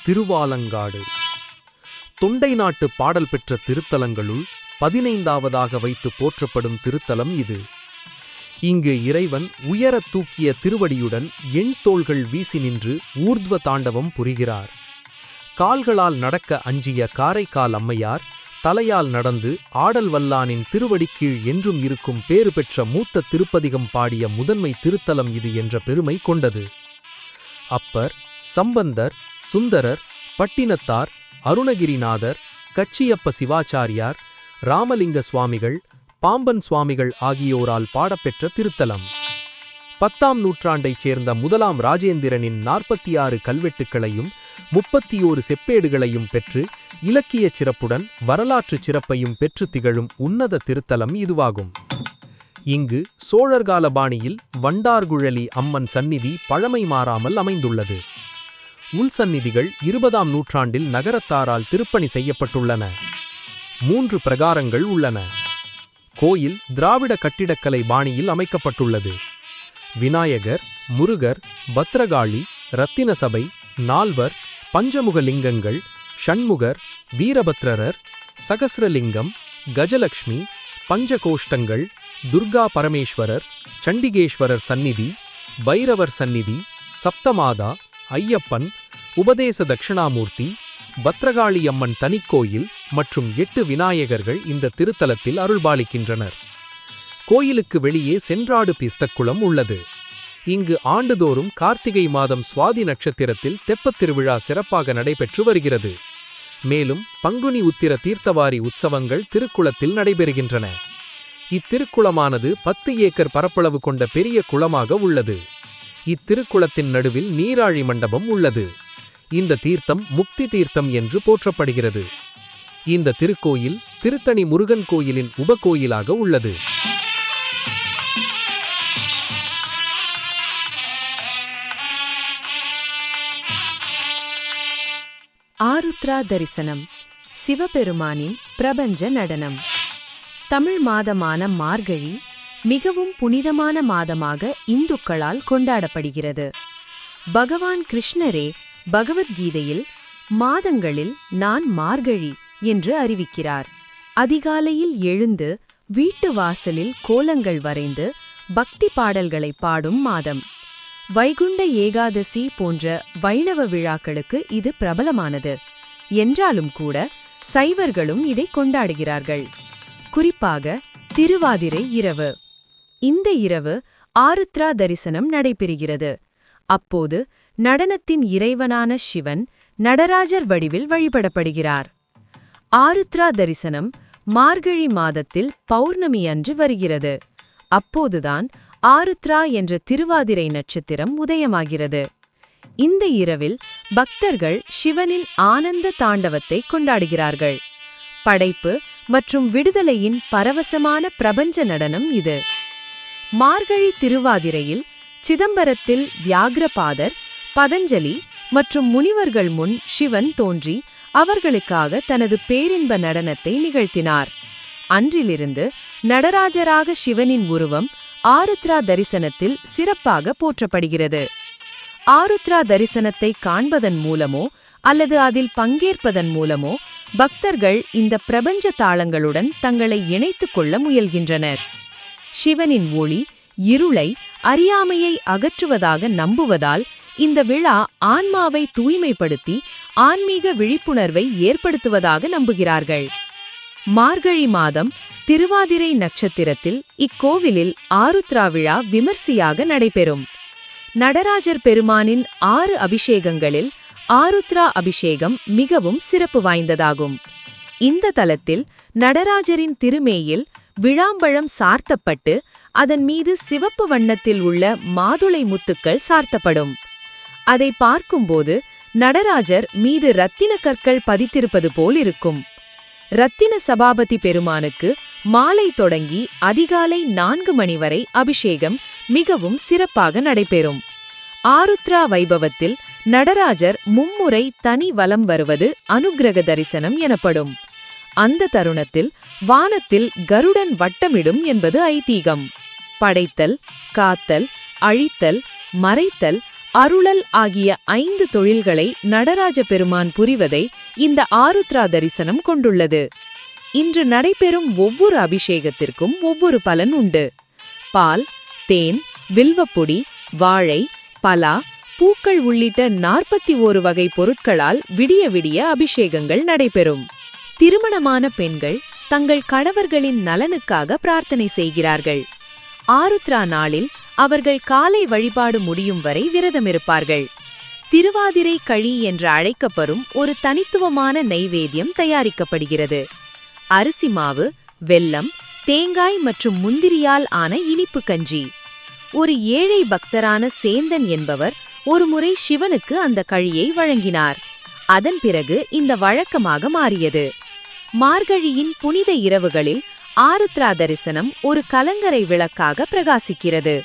திருவாலங்காடு தொண்டை நாட்டு பாடல் பெற்ற திருத்தலங்களுள் 15வதாக வைத்து போற்றப்படும் திருத்தலம் இது. இங்கு இறைவன் உயரத் தூக்கிய திருவடியுடன் எண்தோள்கள் வீசி நின்று ஊர்த்வ தாண்டவம் புரிகிறார். கால்களால் நடக்க அஞ்சிய காரைக்கால் அம்மையார் தலையால் நடந்து ஆடல் வல்லானின் திருவடிக்கீழ் என்றும் இருக்கும் பேறு பெற்ற மூத்த திருப்பதிகம் பாடிய முதன்மை திருத்தலம் இது என்ற பெருமை கொண்டது. அப்பர், சம்பந்தர், சுந்தரர், பட்டினத்தார், அருணகிரிநாதர், கச்சியப்ப சிவாச்சாரியார், ராமலிங்க சுவாமிகள், பாம்பன் சுவாமிகள் ஆகியோரால் பாடப்பெற்ற திருத்தலம். 10ஆம் நூற்றாண்டைச் சேர்ந்த முதலாம் ராஜேந்திரனின் 46 கல்வெட்டுக்களையும் 31 செப்பேடுகளையும் பெற்று இலக்கியச் சிறப்புடன் வரலாற்றுச் சிறப்பையும் பெற்று திகழும் உன்னத திருத்தலம் இதுவாகும். இங்கு சோழர்கால பாணியில் வண்டார்குழலி அம்மன் சந்நிதி பழமை மாறாமல் அமைந்துள்ளது. உள்சந்நிதிகள் 20ஆம் நூற்றாண்டில் நகரத்தாரால் திருப்பணி செய்யப்பட்டுள்ளன. 3 பிரகாரங்கள் உள்ளன. கோயில் திராவிட கட்டிடக்கலை பாணியில் அமைக்கப்பட்டுள்ளது. விநாயகர், முருகர், பத்ரகாளி, ரத்தின சபை, நால்வர், பஞ்சமுக லிங்கங்கள், ஷண்முகர், வீரபத்ரர், சகஸ்ரலிங்கம், கஜலக்ஷ்மி, பஞ்சகோஷ்டங்கள், துர்கா பரமேஸ்வரர், சண்டிகேஸ்வரர் சந்நிதி, பைரவர் சந்நிதி, சப்தமாதா, ஐயப்பன், உபதேச தட்சிணாமூர்த்தி, பத்ரகாளியம்மன் தனிக்கோயில் மற்றும் 8 விநாயகர்கள் இந்த திருத்தலத்தில் அருள்பாலிக்கின்றனர். கோயிலுக்கு வெளியே சென்றாடு பிஸ்தக்குளம் உள்ளது. இங்கு ஆண்டுதோறும் கார்த்திகை மாதம் சுவாதி நட்சத்திரத்தில் தெப்பத் திருவிழா சிறப்பாக நடைபெற்று வருகிறது. மேலும் பங்குனி உத்திர தீர்த்தவாரி உற்சவங்கள் திருக்குளத்தில் நடைபெறுகின்றன. இத்திருக்குளமானது 10 ஏக்கர் பரப்பளவு கொண்ட பெரிய குளமாக உள்ளது. இத்திருக்குளத்தின் நடுவில் நீராழி மண்டபம் உள்ளது. இந்த தீர்த்தம் முக்தி தீர்த்தம் என்று போற்றப்படுகிறது. இந்த திருக்கோயில் திருத்தணி முருகன் கோயிலின் உபகோயிலாக உள்ளது. ஆருத்ரா தரிசனம், சிவபெருமானின் பிரபஞ்ச நடனம். தமிழ் மாதமான மார்கழி மிகவும் புனிதமான மாதமாக இந்துக்களால் கொண்டாடப்படுகிறது. பகவான் கிருஷ்ணரே பகவத்கீதையில் மாதங்களில் நான் மார்கழி என்று அறிவிக்கிறார். அதிகாலையில் எழுந்து வீட்டு வாசலில் கோலங்கள் வரைந்து பக்தி பாடல்களை பாடும் மாதம். வைகுண்ட ஏகாதசி போன்ற வைணவ விழாக்களுக்கு இது பிரபலமானது. என்றாலும் கூட சைவர்களும் இதை கொண்டாடுகிறார்கள். குறிப்பாக திருவாதிரை இரவு. இந்த இரவு ஆருத்ரா தரிசனம் நடைபெறுகிறது. அப்போது நடனத்தின் இறைவனான சிவன் நடராஜர் வடிவில் வழிபடப்படுகிறார். ஆருத்ரா தரிசனம் மார்கழி மாதத்தில் பௌர்ணமி அன்று வருகிறது. அப்போதுதான் ஆருத்ரா என்ற திருவாதிரை நட்சத்திரம் உதயமாகிறது. இந்த இரவில் பக்தர்கள் சிவனின் ஆனந்த தாண்டவத்தை கொண்டாடுகிறார்கள். படைப்பு மற்றும் விடுதலையின் பரவசமான பிரபஞ்ச நடனம் இது. மார்கழி திருவாதிரையில் சிதம்பரத்தில் வியாக்ரபாதர், பதஞ்சலி மற்றும் முனிவர்கள் முன் சிவன் தோன்றி அவர்களுக்காக தனது பேரின்ப நடனத்தை நிகழ்த்தினார். அன்றிலிருந்து நடராஜராக சிவனின் உருவம் ஆருத்ரா தரிசனத்தில் சிறப்பாக போற்றப்படுகிறது. ஆருத்ரா தரிசனத்தை காண்பதன் மூலமோ அல்லது அதில் பங்கேற்பதன் மூலமோ பக்தர்கள் இந்த பிரபஞ்ச தாளங்களுடன் தங்களை இணைத்துக் கொள்ள முயல்கின்றனர். சிவனின் ஒளி இருளை, அறியாமையை அகற்றுவதாக நம்புவதால் இந்த விழா ஆன்மாவை தூய்மைப்படுத்தி ஆன்மீக விழிப்புணர்வை ஏற்படுத்துவதாக நம்புகிறார்கள். மார்கழி மாதம் திருவாதிரை நட்சத்திரத்தில் இக்கோவிலில் ஆருத்ரா விழா விமர்சையாக நடைபெறும். நடராஜர் பெருமானின் 6 அபிஷேகங்களில் ஆருத்ரா அபிஷேகம் மிகவும் சிறப்பு வாய்ந்ததாகும். இந்த தலத்தில் நடராஜரின் திருமேயில் விழாம்பழம் சார்த்தப்பட்டு அதன் மீது சிவப்பு வண்ணத்தில் உள்ள மாதுளை முத்துக்கள் சார்த்தப்படும். அதை பார்க்கும்போது நடராஜர் மீது இரத்தின கற்கள் பதித்திருப்பது போல் இருக்கும். இரத்தின சபாபதி பெருமானுக்கு மாலை தொடங்கி அதிகாலை 4 மணி வரை அபிஷேகம் மிகவும் சிறப்பாக நடைபெறும். ஆருத்ரா வைபவத்தில் நடராஜர் மும்முறை தனி வலம் வருவது அனுக்கிரக தரிசனம் எனப்படும். அந்த தருணத்தில் வானத்தில் கருடன் வட்டமிடும் என்பது ஐதீகம். படைத்தல், காத்தல், அழித்தல், மறைத்தல் அருளல் ஆகிய 5 தொழில்களை நடராஜ பெருமான் புரிவதை இந்த ஆருத்ரா தரிசனம் கொண்டுள்ளது. இன்று நடைபெறும் ஒவ்வொரு அபிஷேகத்திற்கும் ஒவ்வொரு பலன் உண்டு. பால், தேன், வில்வப்பொடி, வாழை, பலா, பூக்கள் உள்ளிட்ட 41 வகை பொருட்களால் விடிய விடிய அபிஷேகங்கள் நடைபெறும். திருமணமான பெண்கள் தங்கள் கணவர்களின் நலனுக்காக பிரார்த்தனை செய்கிறார்கள். ஆருத்ரா நாளில் அவர்கள் காலை வழிபாடு முடியும் வரை விரதமிருப்பார்கள். திருவாதிரை களி என்று அழைக்கப்படும் ஒரு தனித்துவமான நைவேத்தியம் தயாரிக்கப்படுகிறது. அரிசி மாவு, வெல்லம், தேங்காய் மற்றும் முந்திரியால் ஆன இனிப்பு கஞ்சி. ஒரு ஏழை பக்தரான சேந்தன் என்பவர் ஒருமுறை சிவனுக்கு அந்த களியை வழங்கினார். அதன் பிறகு இந்த வழக்கமாக மாறியது. மார்கழியின் புனித இரவுகளில் ஆருத்ரா தரிசனம் ஒரு கலங்கரை விளக்காக பிரகாசிக்கிறது.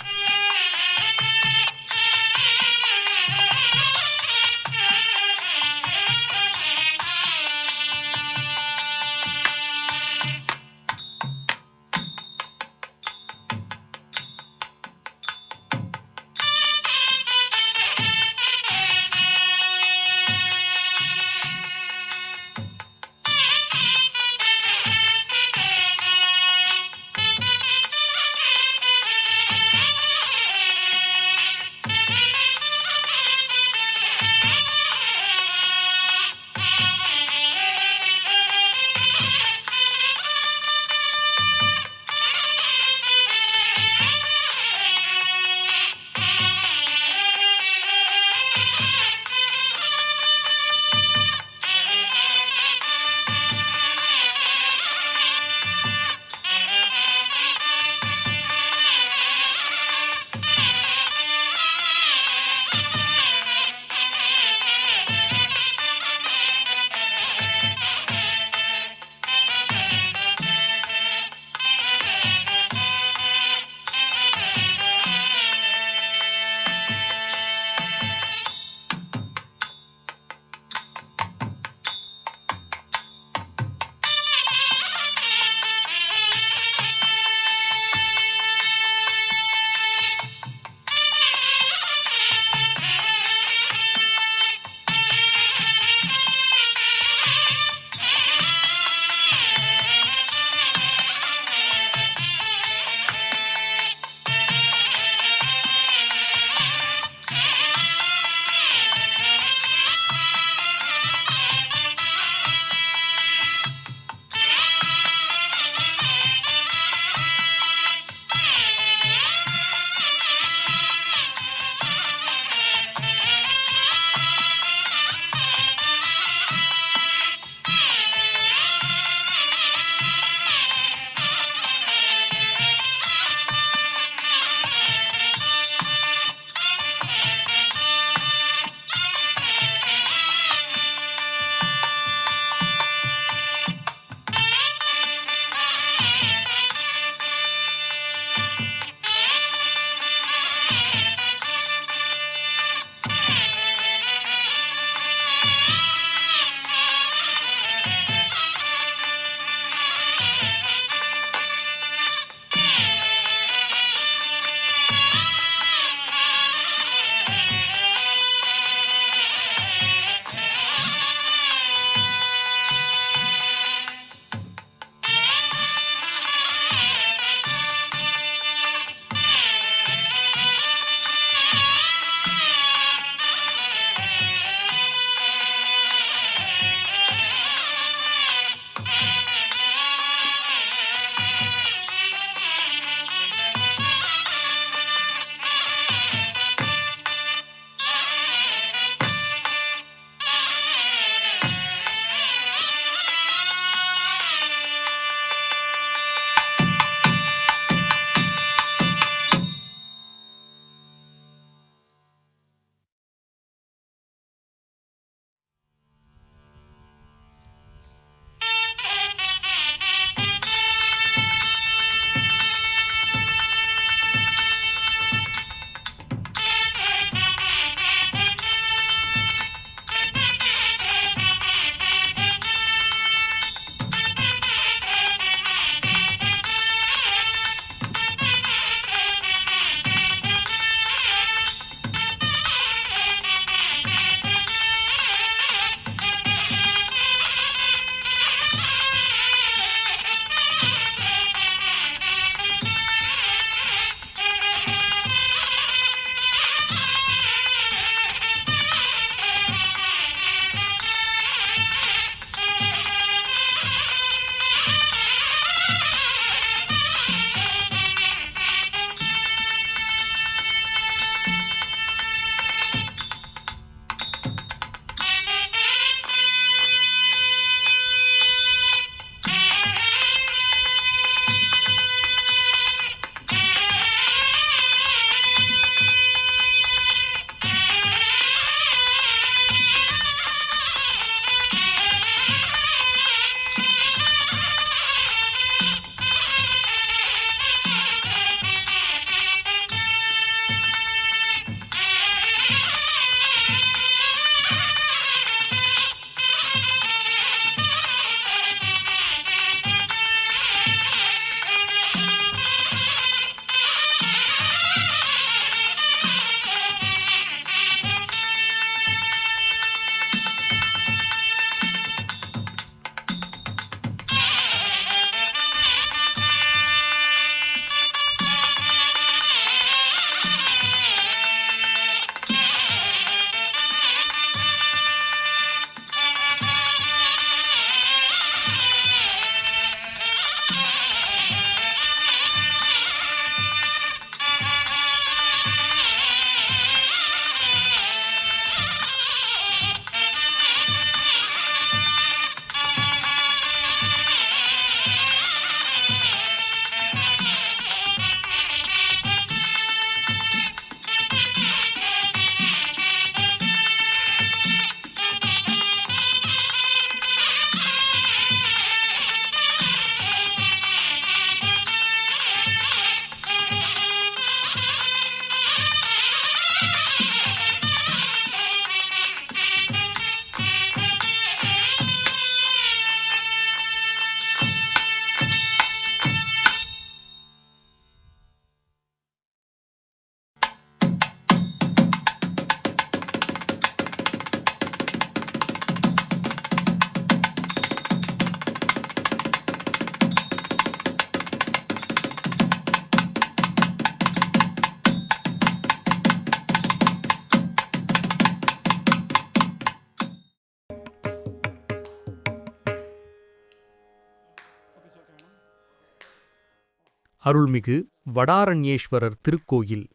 அருள்மிகு வடாரண்யேஸ்வரர் திருக்கோயில்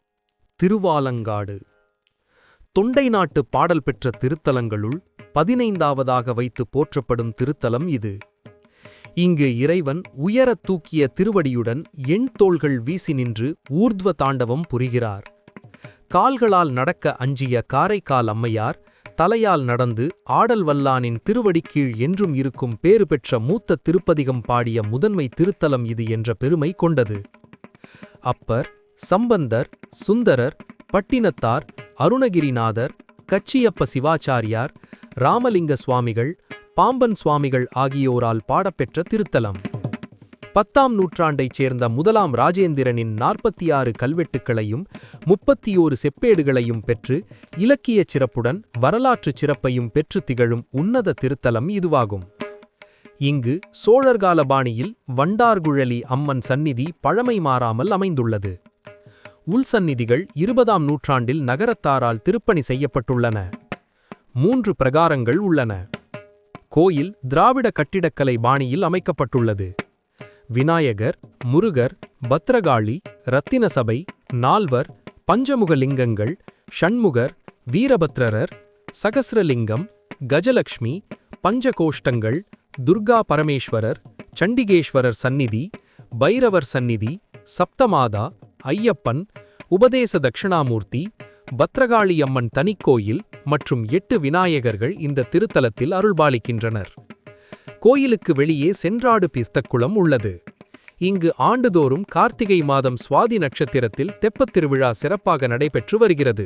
திருவாலங்காடு தொண்டை நாட்டு பாடல் பெற்ற திருத்தலங்களுள் 15ஆவதாக வைத்து போற்றப்படும் திருத்தலம் இது. இங்கு இறைவன் உயரத் தூக்கிய திருவடியுடன் எண்தோள்கள் வீசி நின்று ஊர்த்வ தாண்டவம் புரிகிறார். கால்களால் நடக்க அஞ்சிய காரைக்கால் அம்மையார் தலையால் நடந்து ஆடல் வல்லானின் திருவடிக்கீழ் என்றும் இருக்கும் பேறு பெற்ற மூத்த திருப்பதிகம் பாடிய முதன்மை திருத்தலம் இது என்ற பெருமை கொண்டது. அப்பர், சம்பந்தர், சுந்தரர், பட்டினத்தார், அருணகிரிநாதர், கச்சியப்ப சிவாச்சாரியார், ராமலிங்க சுவாமிகள், பாம்பன் சுவாமிகள் ஆகியோரால் பாடப்பெற்ற திருத்தலம். 10ஆம் நூற்றாண்டைச் சேர்ந்த முதலாம் ராஜேந்திரனின் 46 கல்வெட்டுக்களையும் 31 செப்பேடுகளையும் பெற்று இலக்கியச் சிறப்புடன் வரலாற்றுச் சிறப்பையும் பெற்று திகழும் உன்னத திருத்தலம் இதுவாகும். இங்கு சோழர்கால பாணியில் வண்டார்குழலி அம்மன் சந்நிதி பழமை மாறாமல் அமைந்துள்ளது. உள்சந்நிதிகள் 20ஆம் நூற்றாண்டில் நகரத்தாரால் திருப்பணி செய்யப்பட்டுள்ளன. 3 பிரகாரங்கள் உள்ளன. கோயில் திராவிட கட்டிடக்கலை பாணியில் அமைக்கப்பட்டுள்ளது. விநாயகர், முருகர், பத்ரகாளி, ரத்தினசபை, நால்வர், பஞ்சமுகலிங்கங்கள், ஷண்முகர், வீரபத்ரரர், சகஸ்ரலிங்கம், கஜலக்ஷ்மி, பஞ்சகோஷ்டங்கள், துர்கா பரமேஸ்வரர், சண்டிகேஸ்வரர் சந்நிதி, பைரவர் சந்நிதி, சப்தமாதா, ஐயப்பன், உபதேச தட்சிணாமூர்த்தி, பத்ரகாளியம்மன் தனிக்கோயில் மற்றும் 8 விநாயகர்கள் இந்த திருத்தலத்தில் அருள்பாலிக்கின்றனர். கோயிலுக்கு வெளியே சென்றாடு பிஸ்தக்குளம் உள்ளது. இங்கு ஆண்டுதோறும் கார்த்திகை மாதம் சுவாதி நட்சத்திரத்தில் தெப்பத் திருவிழா சிறப்பாக நடைபெற்று வருகிறது.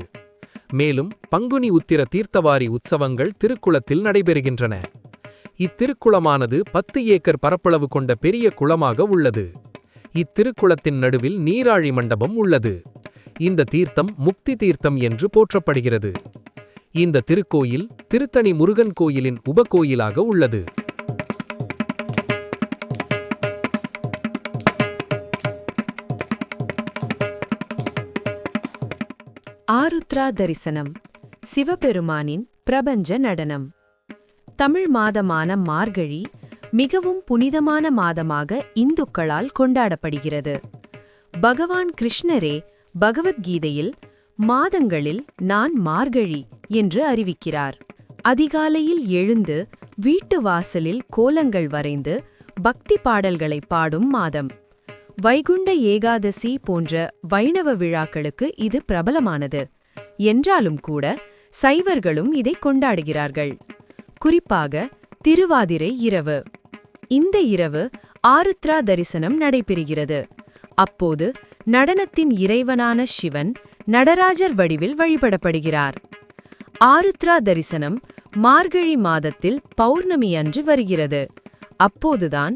மேலும் பங்குனி உத்திர தீர்த்தவாரி உற்சவங்கள் திருக்குளத்தில் நடைபெறுகின்றன. இத்திருக்குளமானது 10 ஏக்கர் பரப்பளவு கொண்ட பெரிய குளமாக உள்ளது. இத்திருக்குளத்தின் நடுவில் நீராழி மண்டபம் உள்ளது. இந்த தீர்த்தம் முக்தி தீர்த்தம் என்று போற்றப்படுகிறது. இந்த திருக்கோயில் திருத்தணி முருகன் கோயிலின் உபகோயிலாக உள்ளது. ஆருத்ரா தரிசனம், சிவபெருமானின் பிரபஞ்ச நடனம். தமிழ் மாதமான மார்கழி மிகவும் புனிதமான மாதமாக இந்துக்களால் கொண்டாடப்படுகிறது. பகவான் கிருஷ்ணரே பகவத்கீதையில் மாதங்களில் நான் மார்கழி என்று அறிவிக்கிறார். அதிகாலையில் எழுந்து வீட்டு வாசலில் கோலங்கள் வரைந்து பக்தி பாடல்களை பாடும் மாதம். வைகுண்ட ஏகாதசி போன்ற வைணவ விழாக்களுக்கு இது பிரபலமானது. என்றாலும் கூட சைவர்களும் இதை கொண்டாடுகிறார்கள். குறிப்பாக திருவாதிரை இரவு. இந்த இரவு ஆருத்ரா தரிசனம் நடைபெறுகிறது. அப்போது நடனத்தின் இறைவனான சிவன் நடராஜர் வடிவில் வழிபடப்படுகிறார். ஆருத்ரா தரிசனம் மார்கழி மாதத்தில் பௌர்ணமி அன்று வருகிறது. அப்போதுதான்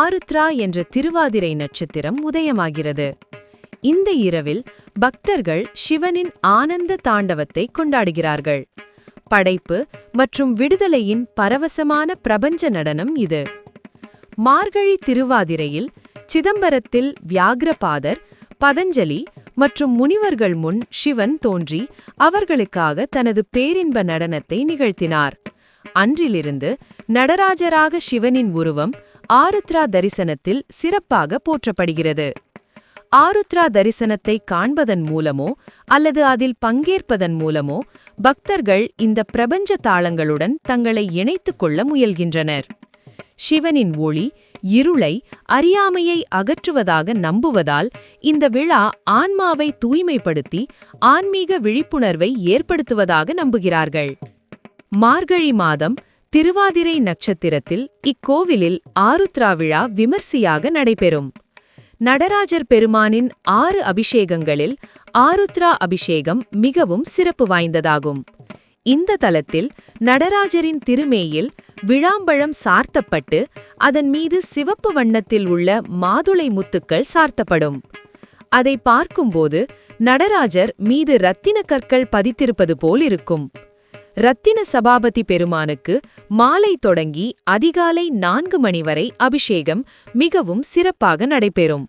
ஆருத்ரா என்ற திருவாதிரை நட்சத்திரம் உதயமாகிறது. இந்த இரவில் பக்தர்கள் சிவனின் ஆனந்த தாண்டவத்தை கொண்டாடுகிறார்கள். படைப்பு மற்றும் விடுதலையின் பரவசமான பிரபஞ்ச நடனம் இது. மார்கழி திருவாதிரையில் சிதம்பரத்தில் வியாக்ரபாதர், பதஞ்சலி மற்றும் முனிவர்கள் முன் சிவன் தோன்றி அவர்களுக்காக தனது பேரின்ப நடனத்தை நிகழ்த்தினார். அன்றிலிருந்து நடராஜராக சிவனின் உருவம் ஆருத்ரா தரிசனத்தில் சிறப்பாக போற்றப்படுகிறது. ஆருத்ரா தரிசனத்தை காண்பதன் மூலமோ அல்லது அதில் பங்கேற்பதன் மூலமோ பக்தர்கள் இந்த பிரபஞ்ச தாளங்களுடன் தங்களை இணைத்துக் கொள்ள முயல்கின்றனர். சிவனின் ஒளி இருளை, அறியாமையை அகற்றுவதாக நம்புவதால் இந்த விழா ஆன்மாவை தூய்மைப்படுத்தி ஆன்மீக விழிப்புணர்வை ஏற்படுத்துவதாக நம்புகிறார்கள். மார்கழி மாதம் திருவாதிரை நட்சத்திரத்தில் இக்கோவிலில் ஆருத்ரா விழா விமர்சையாக நடைபெறும். நடராஜர் பெருமானின் 6 அபிஷேகங்களில் ஆருத்ரா அபிஷேகம் மிகவும் சிறப்பு வாய்ந்ததாகும். இந்த தலத்தில் நடராஜரின் திருமேயில் விளாம்பழம் சார்த்தப்பட்டு அதன் மீது சிவப்பு வண்ணத்தில் உள்ள மாதுளை முத்துக்கள் சார்த்தப்படும். அதை பார்க்கும்போது நடராஜர் மீது இரத்தின கற்கள் பதித்திருப்பது போல் இருக்கும். இரத்தின சபாபதி பெருமானுக்கு மாலை தொடங்கி அதிகாலை 4 மணி வரை அபிஷேகம் மிகவும் சிறப்பாக நடைபெறும்.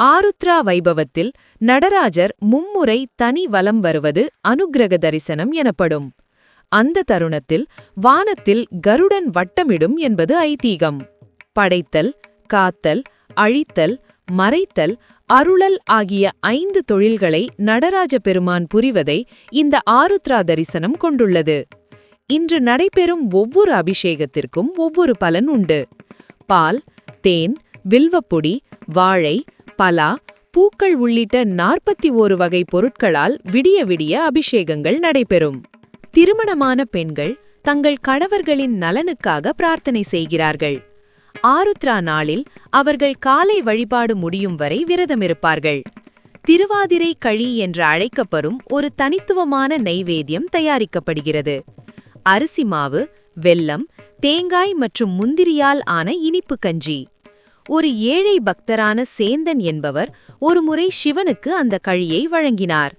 ஆருத்ரா வைபவத்தில் நடராஜர் மும்முறை தனி வலம் வருவது அனுக்கிரக தரிசனம் எனப்படும். அந்த தருணத்தில் வானத்தில் கருடன் வட்டமிடும் என்பது ஐதீகம். படைத்தல், காத்தல், அழித்தல், மறைத்தல் அருளல் ஆகிய 5 தொழில்களை நடராஜ பெருமான் புரிவதை இந்த ஆருத்ரா தரிசனம் கொண்டுள்ளது. இன்று நடைபெறும் ஒவ்வொரு அபிஷேகத்திற்கும் ஒவ்வொரு பலன் உண்டு. பால், தேன், வில்வப்பொடி, வாழை, பலா, பூக்கள் உள்ளிட்ட 41 வகை பொருட்களால் விடிய விடிய அபிஷேகங்கள் நடைபெறும். திருமணமான பெண்கள் தங்கள் கணவர்களின் நலனுக்காக பிரார்த்தனை செய்கிறார்கள். ஆருத்ரா நாளில் அவர்கள் காலை வழிபாடு முடியும் வரை விரதமிருப்பார்கள். திருவாதிரை களி என்று அழைக்கப்படும் ஒரு தனித்துவமான நைவேத்தியம் தயாரிக்கப்படுகிறது. அரிசி மாவு, வெல்லம், தேங்காய் மற்றும் முந்திரியால் ஆன இனிப்பு கஞ்சி. ஒரு ஏழை பக்தரான சேந்தன் என்பவர் ஒருமுறை சிவனுக்கு அந்த களியை வழங்கினார்.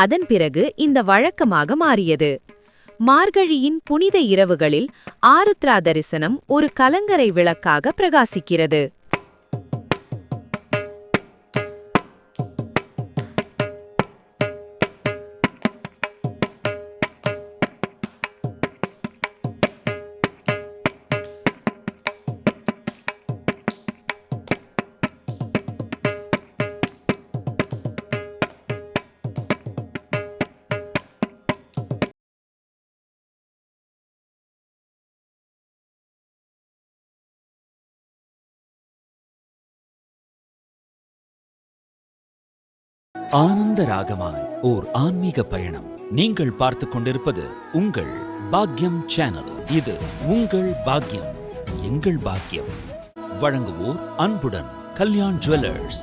அதன் பிறகு இந்த வழக்கமாக மாறியது. மார்கழியின் புனித இரவுகளில் ஆருத்ரா தரிசனம் ஒரு கலங்கரை விளக்காக பிரகாசிக்கிறது. ஆனந்த ராகமாய் ஓர் ஆன்மீக பயணம். நீங்கள் பார்த்துக் கொண்டிருப்பது உங்கள் பாக்யம் சேனல். இது உங்கள் பாக்யம், எங்கள் பாக்கியம். வழங்குவோர் அன்புடன் கல்யாண் ஜுவல்லர்ஸ்.